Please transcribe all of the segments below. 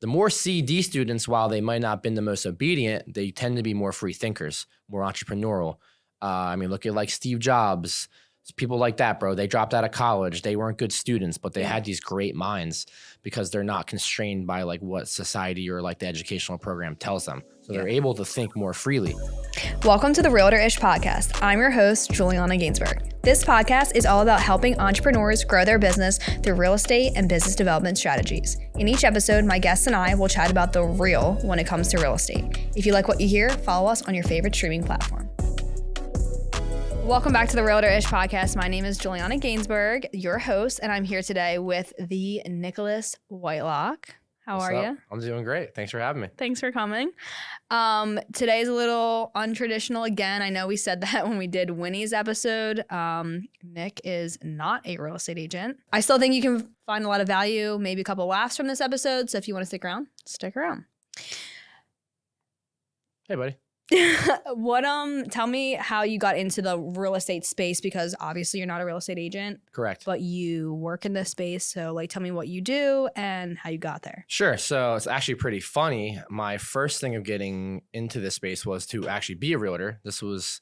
The more CD students, while they might not have been the most obedient, they tend to be more free thinkers, more entrepreneurial. Look at like Steve Jobs, people like that, bro. They dropped out of college. They weren't good students, but they had these great minds because they're not constrained by like what society or like the educational program tells them. So they're able to think more freely. Welcome to the Realtor-ish Podcast. I'm your host, Juliana Gainsburg. This podcast is all about helping entrepreneurs grow their business through real estate and business development strategies. In each episode, my guests and I will chat about the real when it comes to real estate. If you like what you hear, follow us on your favorite streaming platform. Welcome back to the Realtor-ish Podcast. My name is Juliana Gainsburg, your host, and I'm here today with the Nick Whitelock. How are you? I'm doing great. Thanks for having me. Thanks for coming. Today is a little untraditional again. I know we said that when we did Winnie's episode. Nick is not a real estate agent. I still think you can find a lot of value, maybe a couple laughs from this episode. So if you want to stick around, stick around. Hey, buddy. Tell me how you got into the real estate space, because obviously you're not a real estate agent. Correct. But you work in this space. So like, tell me what you do and how you got there. Sure. So it's actually pretty funny. My first thing of getting into this space was to actually be a realtor. This was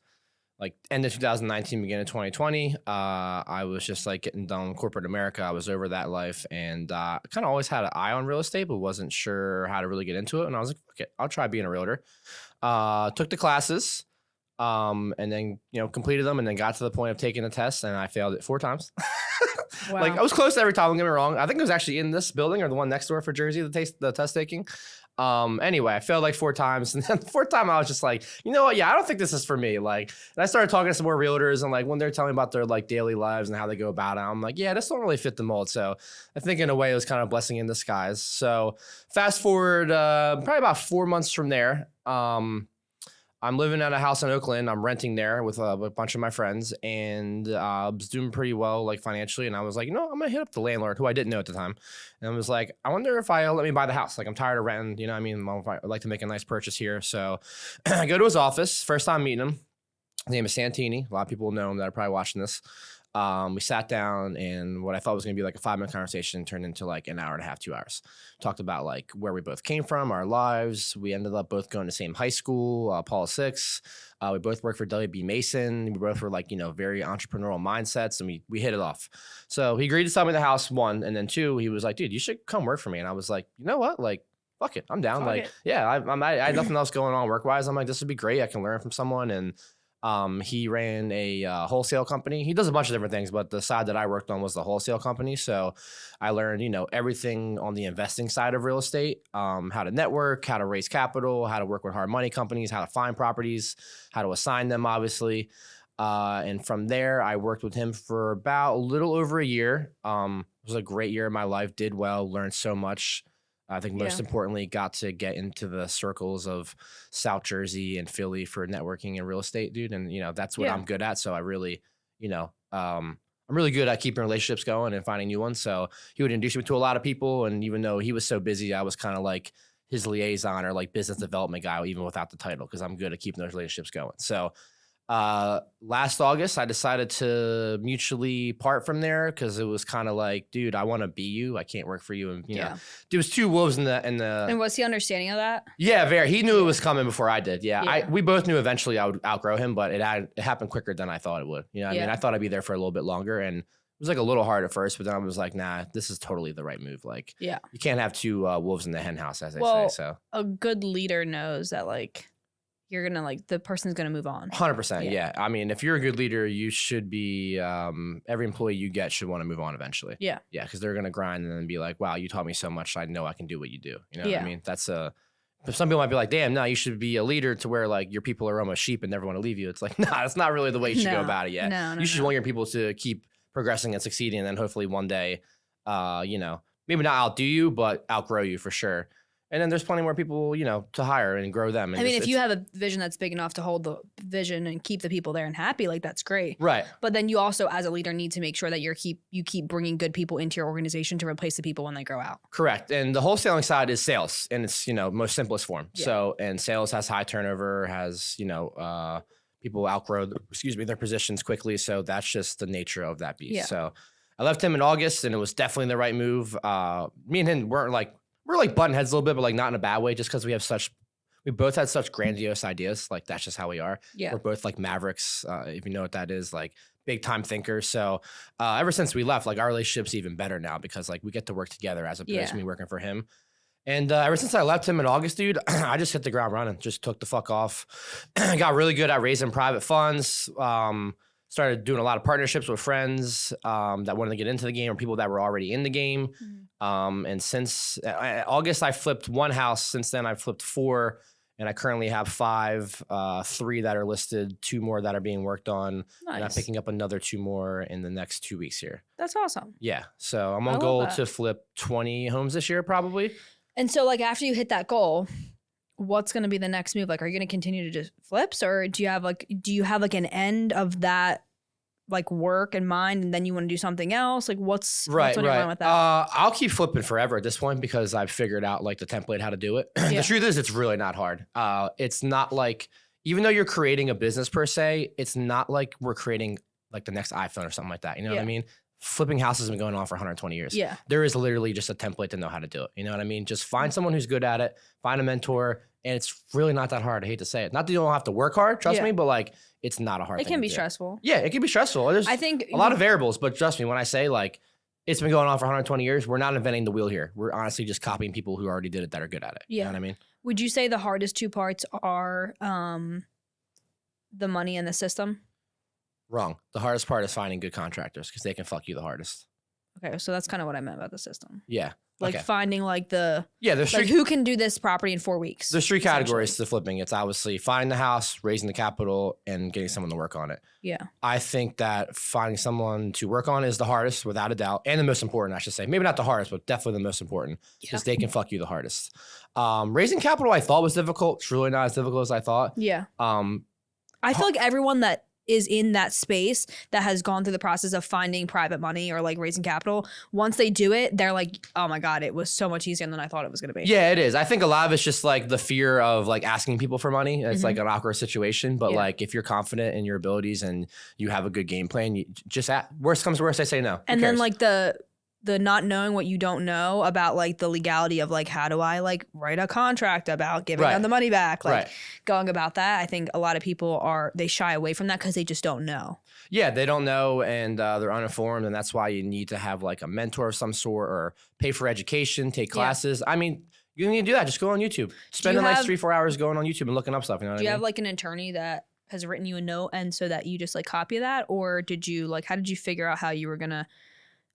like end of 2019, beginning of 2020. I was just like getting done corporate America. I was over that life and kind of always had an eye on real estate, but wasn't sure how to really get into it. And I was like, okay, I'll try being a realtor. Took the classes, and then, completed them and then got to the point of taking the test and I failed it 4 times. Wow. Like I was close every time, don't get me wrong. I think it was actually in this building or the one next door for Jersey, the test taking. Anyway, I failed like 4 times. And then the 4th time I was just like, you know what? Yeah, I don't think this is for me. Like, and I started talking to some more realtors and like when they're telling me about their like daily lives and how they go about it, I'm like, yeah, this don't really fit the mold. So I think in a way it was kind of a blessing in disguise. So fast forward, probably about 4 months from there. I'm living at a house in Oakland. I'm renting there with a bunch of my friends and I was doing pretty well, like financially. And I was like, I'm going to hit up the landlord, who I didn't know at the time. And I was like, I wonder if I'll let me buy the house. Like, I'm tired of renting, I'd like to make a nice purchase here. So I go to his office, first time meeting him. His name is Santini. A lot of people know him that are probably watching this. We sat down and what I thought was going to be like a 5-minute conversation turned into like an hour and a half, 2 hours. Talked about like where we both came from, our lives. We ended up both going to the same high school, Paul 6. We both worked for W.B. Mason. We both were like, very entrepreneurial mindsets and we hit it off. So he agreed to sell me the house, 1. And then 2, he was like, dude, you should come work for me. And I was like, you know what? Like, fuck it. I'm down. Yeah, I had nothing else going on work-wise. I'm like, this would be great. I can learn from someone. And he ran a wholesale company. He does a bunch of different things, but the side that I worked on was the wholesale company. So I learned, everything on the investing side of real estate, how to network, how to raise capital, how to work with hard money companies, how to find properties, how to assign them, obviously. And from there, I worked with him for about a little over a year. It was a great year in my life, did well, learned so much. I think most importantly, got to get into the circles of South Jersey and Philly for networking and real estate, dude. And, that's what I'm good at. So I really, I'm really good at keeping relationships going and finding new ones. So he would introduce me to a lot of people. And even though he was so busy, I was kind of like his liaison or like business development guy, even without the title, because I'm good at keeping those relationships going. So last August, I decided to mutually part from there because it was kind of like, dude, I want to be you. I can't work for you. And, there was 2 wolves in the. And was he understanding of that? Yeah, very. He knew it was coming before I did. Yeah. We both knew eventually I would outgrow him, but it happened quicker than I thought it would. I thought I'd be there for a little bit longer. And it was like a little hard at first, but then I was like, nah, this is totally the right move. Like, you can't have 2 wolves in the hen house, as they say. So a good leader knows that like, you're going to like, the person's going to move on. 100%. Yeah. I mean, if you're a good leader, you should be, every employee you get should want to move on eventually. Yeah. Yeah. Cause they're going to grind and then be like, wow, you taught me so much. I know I can do what you do. You know what I mean? But some people might be like, damn, no, you should be a leader to where like your people are almost sheep and never want to leave you. It's like, nah, that's not really the way you should go about it yet. You should want your people to keep progressing and succeeding. And then hopefully one day, maybe not outdo you, but outgrow you for sure. And then there's plenty more people, to hire and grow them. And if you have a vision that's big enough to hold the vision and keep the people there and happy, like that's great. Right. But then you also, as a leader, need to make sure that you keep bringing good people into your organization to replace the people when they grow out. Correct. And the wholesaling side is sales in its, most simplest form. Yeah. So, and sales has high turnover, has, people outgrow, their positions quickly. So that's just the nature of that beast. Yeah. So I left him in August and it was definitely the right move. Me and him we're we're like button heads a little bit, but like not in a bad way, just because we both had such grandiose ideas. Like that's just how we are. Yeah. We're both like mavericks, if you know what that is, like big time thinkers. So ever since we left, like our relationship's even better now because like we get to work together as opposed to me working for him. And ever since I left him in August, dude, I just hit the ground running, just took the fuck off. Got really good at raising private funds. Started doing a lot of partnerships with friends that wanted to get into the game or people that were already in the game. And since August, I flipped one house. Since then, I've flipped 4. And I currently have 5, 3 that are listed, 2 more that are being worked on. Nice. And I'm picking up another 2 more in the next 2 weeks here. That's awesome. Yeah. So I'm on goal to flip 20 homes this year, probably. And so like after you hit that goal, what's going to be the next move? Like, are you going to continue to just flips, or do you have like an end of that like work in mind and then you want to do something else? Like what's on your mind with that? I'll keep flipping forever at this point because I've figured out like the template, how to do it. The truth is it's really not hard. It's not like, even though you're creating a business per se, it's not like we're creating like the next iPhone or something like that. You know what I mean? Flipping houses has been going on for 120 years. Yeah. There is literally just a template to know how to do it. You know what I mean? Just find someone who's good at it, find a mentor, and it's really not that hard. I hate to say it. Not that you don't have to work hard, trust me, but like it's not a hard thing. It can be stressful. Yeah, it can be stressful. There's a lot of variables, but trust me when I say like it's been going on for 120 years, we're not inventing the wheel here. We're honestly just copying people who already did it that are good at it. Yeah. You know what I mean? Would you say the hardest 2 parts are the money and the system? Wrong. The hardest part is finding good contractors because they can fuck you the hardest. Okay, so that's kind of what I meant about the system. Yeah. Like finding like there's like who can do this property in 4 weeks. There's 3 categories to flipping. It's obviously finding the house, raising the capital, and getting someone to work on it. Yeah. I think that finding someone to work on is the hardest, without a doubt, and the most important, I should say. Maybe not the hardest, but definitely the most important because they can fuck you the hardest. Raising capital, I thought was difficult. It's really not as difficult as I thought. Yeah. I feel like everyone that is in that space that has gone through the process of finding private money or like raising capital, once they do it, they're like, oh my God, it was so much easier than I thought it was going to be. Yeah, it is. I think a lot of it's just like the fear of like asking people for money. It's like an awkward situation, but like if you're confident in your abilities and you have a good game plan, you just worst comes to worst, I say no. And then like the not knowing what you don't know about like the legality of like, how do I like write a contract about giving them the money back? Like going about that. I think a lot of people they shy away from that because they just don't know. Yeah, they don't know and they're uninformed. And that's why you need to have like a mentor of some sort or pay for education, take classes. I mean, you need to do that. Just go on YouTube. Spend a nice 3-4 hours going on YouTube and looking up stuff. You know what I mean? Do you have like an attorney that has written you a note and so that you just like copy that? Or did you like, how did you figure out how you were going to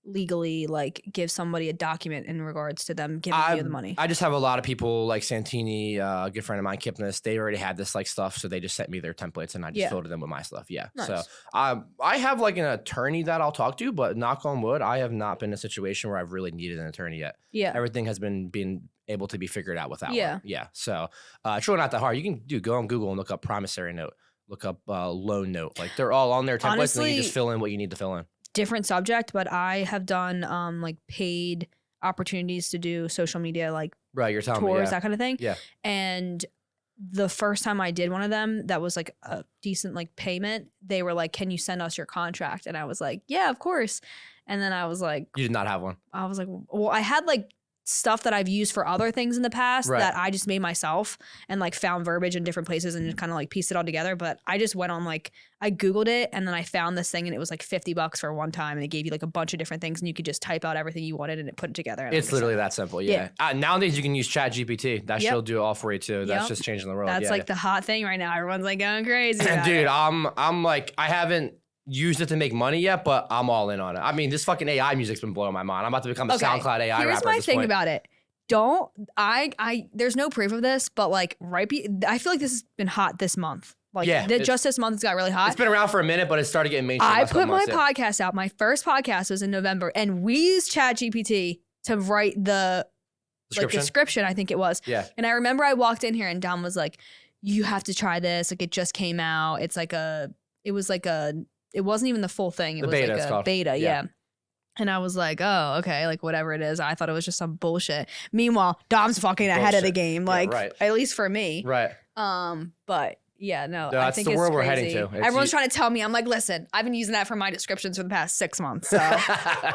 legally like give somebody a document in regards to them giving you the money? I just have a lot of people like Santini, a good friend of mine, Kipnis, they already had this like stuff. So they just sent me their templates and I just filled them with my stuff. Yeah. Nice. So I have like an attorney that I'll talk to, but knock on wood, I have not been in a situation where I've really needed an attorney yet. Yeah. Everything has been able to be figured out without one. Yeah. So it's really not that hard. You can go on Google and look up promissory note, look up loan note. Like they're all on their templates. Honestly, and then you just fill in what you need to fill in. Different subject, but I have done like paid opportunities to do social media, like you're telling tours, me, that kind of thing. Yeah. And the first time I did one of them, that was like a decent like payment. They were like, "Can you send us your contract?" And I was like, "Yeah, of course." And then I was like, "You did not have one." I was like, "Well, I had like stuff that I've used for other things in the past that I just made myself and like found verbiage in different places and just kind of like pieced it all together." But I just went on like, I Googled it and then I found this thing and it was like $50 for one time and it gave you like a bunch of different things and you could just type out everything you wanted and it put it together. It's literally that simple. Yeah. Nowadays you can use ChatGPT. That should do it all for you too. That's just changing the world. That's like the hot thing right now. Everyone's like going crazy. Dude, I'm like, I haven't used it to make money yet, but I'm all in on it. I mean, this fucking AI music's been blowing my mind. I'm about to become a SoundCloud AI rapper. Here's my thing about it. There's no proof of this, but like I feel like this has been hot this month. Like just this month it's got really hot. It's been around for a minute, but it started getting mainstream. I put my podcast out. My first podcast was in November and we used ChatGPT to write the description, I think it was. Yeah. And I remember I walked in here and Dom was like, "You have to try this. Like it just came out. It's like it wasn't even the full thing. It was beta, like a beta. Yeah. And I was like, oh, okay, like whatever it is. I thought it was just some bullshit. Meanwhile, Dom's fucking ahead of the game, like at least for me. Right. But yeah, no, I think it's the world we're heading to. Everyone's trying to tell me. I'm like, listen, I've been using that for my descriptions for the past 6 months. So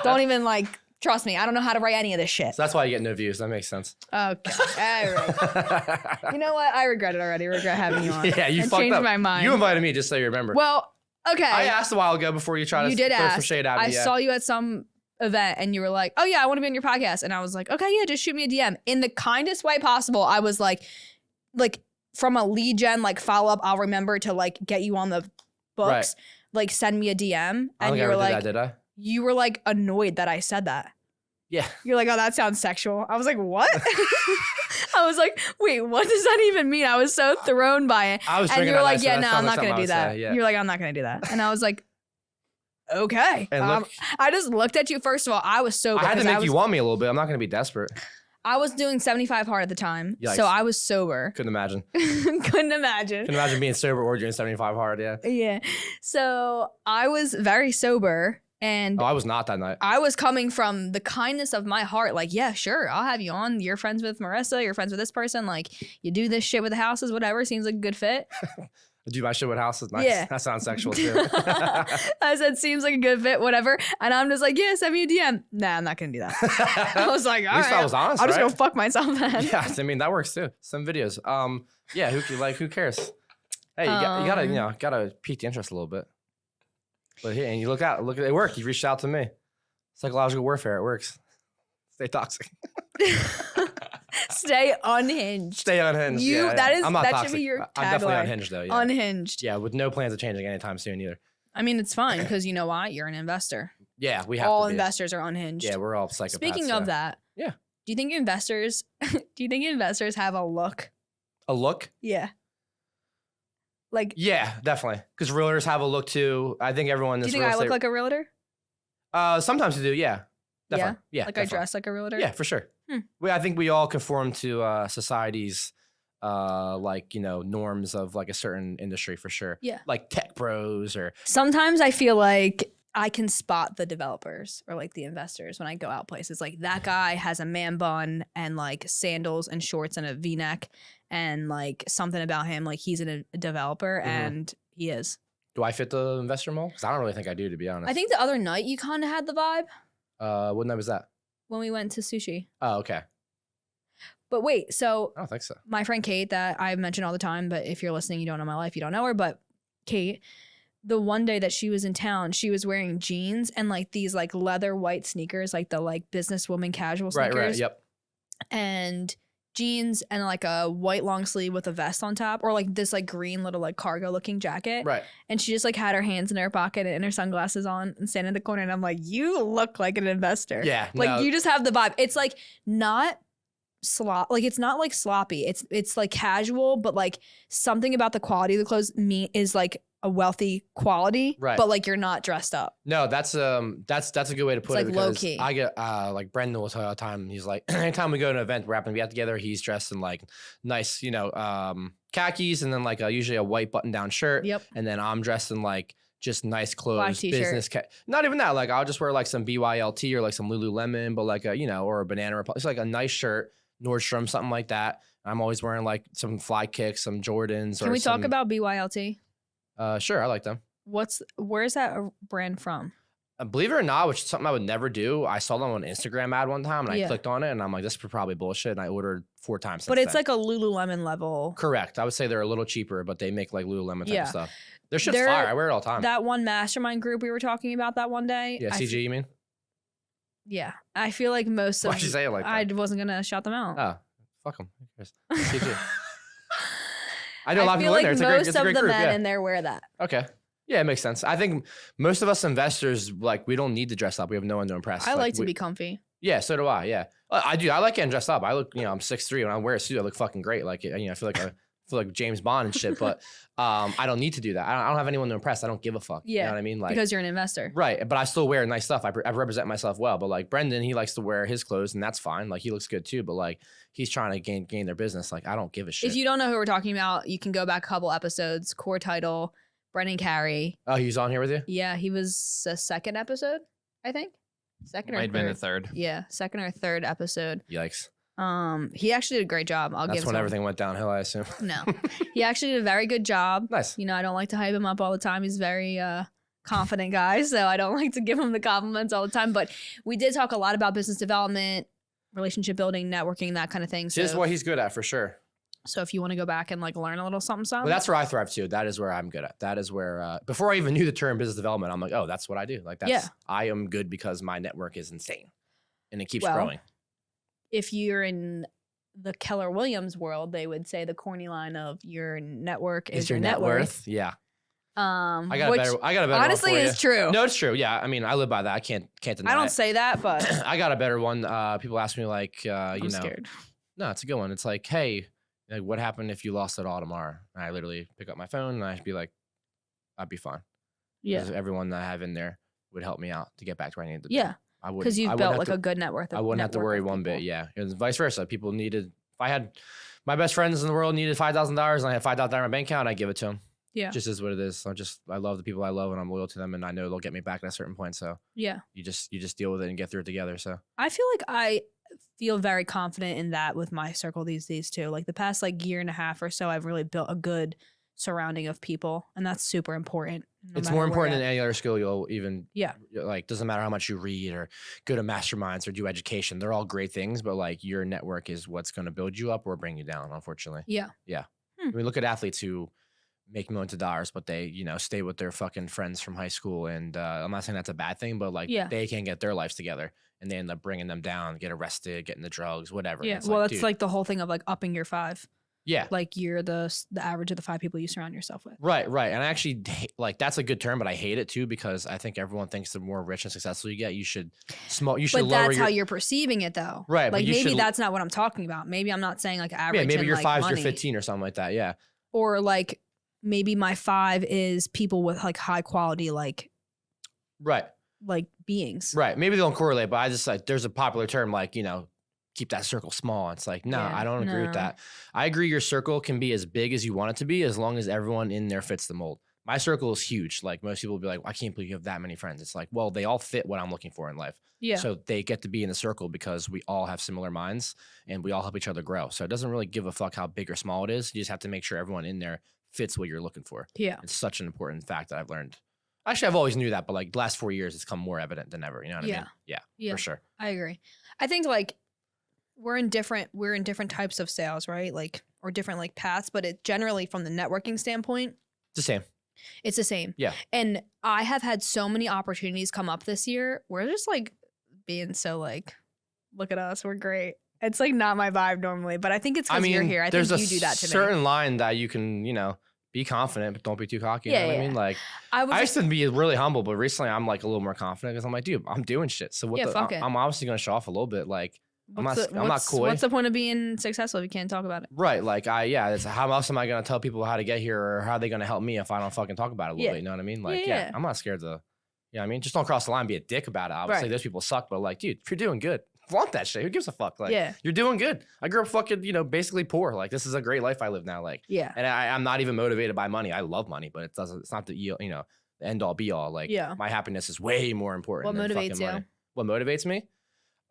don't even like Trust me, I don't know how to write any of this shit. So that's why you get no views. That makes sense. Okay. All right. You know what? I regret it already. I regret having you on. Yeah, you fucked changed up. my mind. You invited me, just so you remember. Well, okay. I asked a while ago before you tried to throw some shade at me. I saw you at some event and you were like, oh yeah, I want to be on your podcast. And I was like, okay, yeah, just shoot me a DM. In the kindest way possible, I was like from a lead gen, like follow up, I'll remember to like get you on the books. Right. Like send me a DM. And you were like, did I? You were like annoyed that I said that. Yeah. You're like, oh, that sounds sexual. I was like, what? I was like, wait, what does that even mean? I was so thrown by it. I was and you were like, yeah, so no, I'm not going to do that. Yeah. You're like, I'm not going to do that. And I was like, okay. And I just looked at you. First of all, I was sober. I had to make you want me a little bit. I'm not going to be desperate. I was doing 75 hard at the time. Yikes. So I was sober. Couldn't imagine. Couldn't imagine being sober or doing 75 hard, yeah. Yeah. So I was very sober. And I was not that night. I was coming from the kindness of my heart. Like, yeah, sure, I'll have you on. You're friends with Marissa. You're friends with this person. Like, you do this shit with the houses, whatever. Seems like a good fit. Do my shit with houses? Nice. Yeah. That sounds sexual too. I said, seems like a good fit, whatever. And I'm just like, yeah, send me a DM. Nah, I'm not going to do that. I was like, all right. I was honest, I'll just go fuck myself then. Yeah, I mean, that works too. Some videos. Yeah, who cares? Hey, you gotta pique the interest a little bit. But here, and you look at it worked. You reached out to me. Psychological warfare, it works. Stay toxic. Stay unhinged. Stay unhinged. I'm not that toxic. should be your tagline. I'm definitely unhinged though. Yeah. Unhinged. Yeah, with no plans of changing anytime soon either. I mean, it's fine because you know why? You're an investor. Yeah, we have all to be. investors are unhinged. Yeah, we're all psychopaths. Speaking of that, yeah. Do you think investors have a look? A look? Yeah. Like, yeah, definitely. Because realtors have a look too. I think everyone. Do you think I look like a realtor? Sometimes you do. Yeah, definitely. Yeah, like definitely. I dress like a realtor. Yeah, for sure. I think we all conform to society's norms of like a certain industry for sure. Yeah, like tech bros or. Sometimes I feel like I can spot the developers or like the investors when I go out places. Like that guy has a man bun and like sandals and shorts and a V-neck. And like something about him, like he's a developer, and he is. Do I fit the investor mold? Because I don't really think I do, to be honest. I think the other night you kind of had the vibe. What night was that? When we went to sushi. Oh, okay. But wait, so I don't think so. My friend Kate, that I mention all the time, but if you're listening, you don't know my life, you don't know her. But Kate, the one day that she was in town, she was wearing jeans and like these like leather white sneakers, like the like businesswoman casual sneakers. Right. Yep. And jeans and like a white long sleeve with a vest on top, or like this like green little like cargo looking jacket. Right. And she just like had her hands in her pocket and her sunglasses on and standing in the corner. And I'm like, you look like an investor. Yeah. Like you just have the vibe. It's like not it's not like sloppy. It's like casual, but like something about the quality of the clothes is like a wealthy quality, right? But like you're not dressed up. No, that's a good way to put it. Like low key. I get like Brendan will tell you all the time. He's like, anytime we go to an event, we're happen to be out together. He's dressed in like nice, khakis, and then like usually a white button down shirt. Yep. And then I'm dressed in like just nice clothes, black t-shirt. business. Not even that. Like I'll just wear like some BYLT or like some Lululemon, but like or a Banana Republic. It's like a nice shirt, Nordstrom, something like that. I'm always wearing like some fly kicks, some Jordans. Can we talk about BYLT? Sure, I like them. Where's that brand from? Believe it or not, which is something I would never do. I saw them on an Instagram ad one time, and I clicked on it, and I'm like, this is probably bullshit. And I ordered 4 times. But it's like a Lululemon level. Correct. I would say they're a little cheaper, but they make like Lululemon type of stuff. Their shit's fire. I wear it all the time. That one mastermind group we were talking about that one day. Yeah, CG, you mean? Yeah, I feel like most of. Why'd you say it like that? I wasn't gonna shout them out. Oh, fuck them. Who cares? CG. I know a lot of people in there. It's a great group. Most of the men in there wear that. Okay. Yeah, it makes sense. I think most of us investors, like, we don't need to dress up. We have no one to impress. I like to be comfy. Yeah, so do I. Yeah, I do. I like getting dressed up. I look, I'm 6'3". When I wear a suit, I look fucking great. Like, I feel like James Bond and shit. But I don't need to do that. I don't have anyone to impress. I don't give a fuck. Yeah, you know what I mean? Like, because you're an investor, right? But I still wear nice stuff. I represent myself well. But like Brendan, he likes to wear his clothes, and that's fine. Like he looks good too. But like he's trying to gain their business. Like I don't give a shit. If you don't know who we're talking about, you can go back a couple episodes. Core title. Brendan Carey. Oh, he was on here with you? Yeah, he was a second episode, I think. Second or third. Might have been the third. Yeah, second or third episode. Yikes. He actually did a great job. That's when everything went downhill, I assume. No. He actually did a very good job. Nice. I don't like to hype him up all the time. He's very confident guy, so I don't like to give him the compliments all the time. But we did talk a lot about business development, relationship building, networking, that kind of thing. So This is what he's good at for sure. So if you want to go back and like learn a little something. Well, that's where I thrive too. That is where I'm good at. That is where, before I even knew the term business development, I'm like, oh, that's what I do. Like I am good because my network is insane and it keeps growing. If you're in the Keller Williams world, they would say the corny line of your network is your net worth. Yeah. I got a better honestly one for is true. No, it's true. Yeah. I mean, I live by that. I can't deny I don't it. say that, but I got a better one. People ask me like, I'm scared. No, it's a good one. It's like, hey, like, what happened if you lost it all tomorrow? And I literally pick up my phone and I'd be like, I'd be fine. Yeah. Everyone that I have in there would help me out to get back to where I needed to be. Yeah. Because you've built like a good net worth. I wouldn't have to worry one bit. Yeah. It was vice versa. People needed, if I had my best friends in the world needed $5,000 and I had $5,000 in my bank account, I'd give it to them. Yeah. Just is what it is. I love the people I love and I'm loyal to them and I know they'll get me back at a certain point. So yeah, you just deal with it and get through it together. So I feel like I feel very confident in that with my circle these days too. Like the past like year and a half or so, I've really built a good surrounding of people and that's super important. It's more important than any other skill you'll even, like, doesn't matter how much you read or go to masterminds or do education. They're all great things, but like your network is what's going to build you up or bring you down, unfortunately. Yeah. Yeah. I mean, look at athletes who make millions of dollars, but they, stay with their fucking friends from high school. And I'm not saying that's a bad thing, but like they can't get their lives together and they end up bringing them down, get arrested, get into drugs, whatever. Yeah. Well, that's like the whole thing of like upping your five. Yeah. Like you're the average of the 5 people you surround yourself with. Right. And I actually like, that's a good term, but I hate it too, because I think everyone thinks the more rich and successful you get, you should lower But that's how you're perceiving it though. Right. Like maybe that's not what I'm talking about. Maybe I'm not saying like average. Yeah. Maybe your like 5's money. your 15 or something like that. Yeah. Or like maybe my 5 is people with like high quality, like beings. Right. Maybe they don't correlate, but I just like, there's a popular term like, keep that circle small. It's like, no, I don't agree with that. I agree your circle can be as big as you want it to be as long as everyone in there fits the mold. My circle is huge. Like most people will be like, I can't believe you have that many friends. It's like, well, they all fit what I'm looking for in life. Yeah. So they get to be in the circle because we all have similar minds and we all help each other grow. So it doesn't really give a fuck how big or small it is. You just have to make sure everyone in there fits what you're looking for. Yeah. It's such an important fact that I've learned. Actually, I've always knew that, but like the last 4 years, it's come more evident than ever. You know what I mean? Yeah, for sure. I agree. I think like we're in different types of sales, right? Like, or different like paths, but it generally from the networking standpoint, it's the same. Yeah. And I have had so many opportunities come up this year. We're just like being so like, look at us, we're great. It's like not my vibe normally, but I think it's because you're here. I think you do that to me. There's a certain line that you can, be confident, but don't be too cocky. You know what I mean? Like, I used to be really humble, but recently I'm like a little more confident because I'm like, dude, I'm doing shit. So I'm obviously going to show off a little bit. Like, I'm not coy. What's the point of being successful if you can't talk about it? Right. Like, it's how else am I going to tell people how to get here or how are they going to help me if I don't fucking talk about it a little bit? You know what I mean? Like, I'm not scared to, you know what I mean? Just don't cross the line, be a dick about it. Obviously, those people suck, but like, dude, if you're doing good, flaunt that shit. Who gives a fuck? Like, you're doing good. I grew up fucking, basically poor. Like, this is a great life I live now. Like, and I'm not even motivated by money. I love money, but it's not the, the end all be all. Like, my happiness is way more important. What motivates you? Money. What motivates me?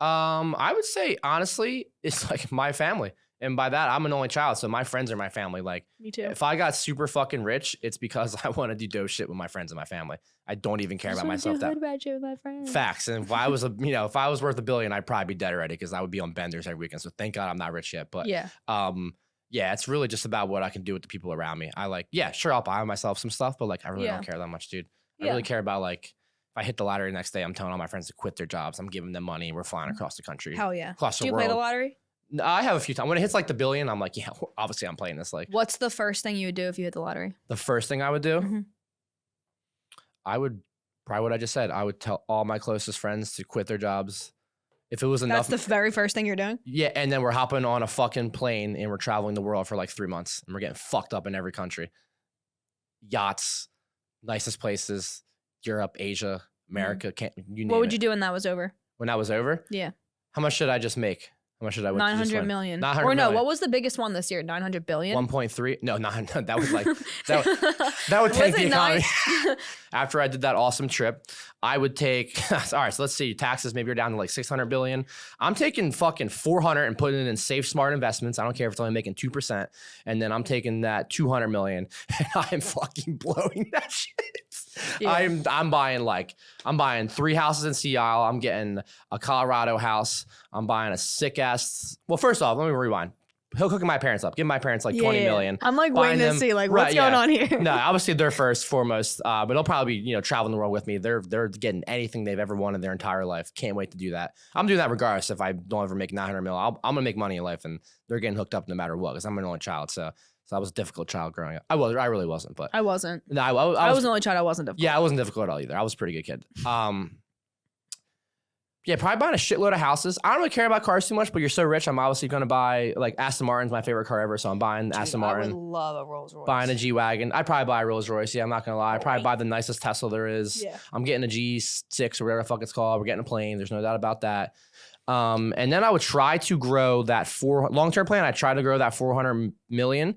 I would say, honestly, it's like my family. And by that, I'm an only child. So my friends are my family. Like, me too. If I got super fucking rich, it's because I want to do dope shit with my friends and my family. I don't even care about myself. Bad shit with my friends. Facts. And if I was if I was worth $1 billion, I'd probably be dead already because I would be on benders every weekend. So thank God I'm not rich yet. But it's really just about what I can do with the people around me. I like, sure, I'll buy myself some stuff, but like, I really don't care that much, dude. I really care about like, if I hit the lottery the next day, I'm telling all my friends to quit their jobs. I'm giving them money. We're flying across the country. Hell yeah. Across the world. Do you play the lottery? I have a few times. When it hits like the $1 billion, I'm like, obviously I'm playing this. Like, what's the first thing you would do if you hit the lottery? The first thing I would do? Mm-hmm. I would probably what I just said. I would tell all my closest friends to quit their jobs. If it was enough. That's the very first thing you're doing? Yeah. And then we're hopping on a fucking plane and we're traveling the world for like 3 months and we're getting fucked up in every country. Yachts, nicest places, Europe, Asia, America, what would you do when that was over? When that was over? Yeah. How much should I just make? How much should I win? 900 million. Or no, what was the biggest one this year? 900 billion? 1.3. No, that was like, that would tank the economy. After I did that awesome trip, I would take, all right, so let's see, taxes, maybe you're down to like 600 billion. I'm taking fucking 400 and putting it in safe, smart investments. I don't care if it's only making 2%. And then I'm taking that 200 million and I'm fucking blowing that shit. Yeah. I'm buying 3 houses in Sea Isle. I'm getting a Colorado house. I'm buying a sick ass. Well, first off, let me rewind. He'll hook my parents up. Give my parents like 20 million. I'm like waiting to see like what's going on here. No, obviously they're foremost. But they'll probably be, traveling the world with me. They're getting anything they've ever wanted their entire life. Can't wait to do that. I'm doing that regardless if I don't ever make 900 mil. I'm gonna make money in life, and they're getting hooked up no matter what because I'm an only child. So I was a difficult child growing up. I really wasn't, but I wasn't. No, I was the only child. I wasn't difficult. Yeah, I wasn't difficult at all either. I was a pretty good kid. Yeah, probably buying a shitload of houses. I don't really care about cars too much, but you're so rich, I'm obviously going to buy, like, Aston Martin's my favorite car ever, so I'm buying Aston Martin. I would love a Rolls Royce. Buying a G-Wagon. I'd probably buy a Rolls Royce, yeah, I'm not going to lie. I'd probably buy the nicest Tesla there is. Yeah. I'm getting a G6 or whatever the fuck it's called. We're getting a plane. There's no doubt about that. And then I would try to grow that long-term plan. I try to grow that 400 million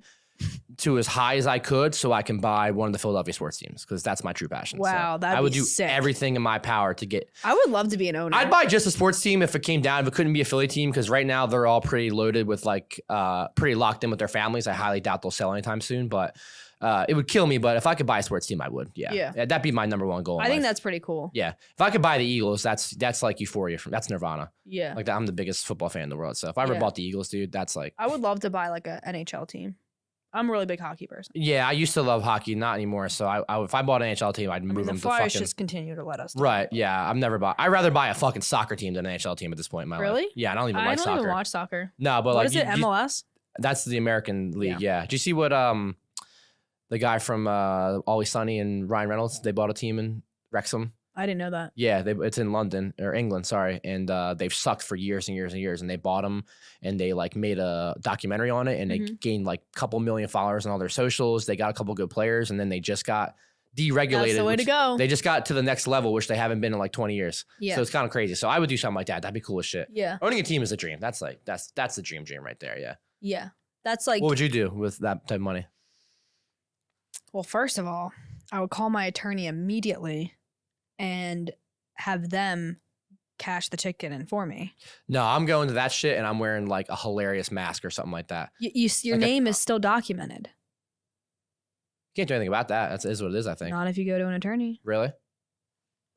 to as high as I could so I can buy one of the Philadelphia sports teams because that's my true passion. Wow, so I would do everything in my power to get. I would love to be an owner. I'd buy just a sports team if it came down. If it couldn't be a Philly team, because right now they're all pretty loaded with pretty locked in with their families. I highly doubt they'll sell anytime soon, but it would kill me. But if I could buy a sports team, I would. Yeah. That'd be my number one goal. I think that's pretty cool. Yeah, if I could buy the Eagles, that's like euphoria. That's Nirvana. Yeah, like I'm the biggest football fan in the world. So if I ever bought the Eagles, dude, that's like. I would love to buy like a NHL team. I'm a really big hockey person. Yeah, I used to love hockey, not anymore. So if I bought an NHL team, I'd move them to fucking. The Flyers just continue to let us. Right? Yeah, I'd rather buy a fucking soccer team than an NHL team at this point in my life. Really? Yeah, I don't even like soccer. I don't even watch soccer. No, but what is it? MLS? That's the American League. Yeah. Do you see what the guy from Always Sunny and Ryan Reynolds? They bought a team in Wrexham. I didn't know that. Yeah, it's in London or England, sorry, and they've sucked for years and years and years, and they bought them, and they like made a documentary on it, and they gained like a couple million followers on all their socials. They got a couple good players, and then they just got deregulated. That's the way to go. They just got to the next level, which they haven't been in like 20 years. Yeah. So it's kind of crazy. So I would do something like that. That'd be cool as shit. Yeah. Owning a team is a dream. That's the dream right there. Yeah. Yeah. That's like. What would you do with that type of money? Well, first of all, I would call my attorney immediately and have them cash the ticket in for me. No, I'm going to that shit and I'm wearing like a hilarious mask or something like that. Your name is still documented. Can't do anything about that. That is what it is, I think. Not if you go to an attorney. Really?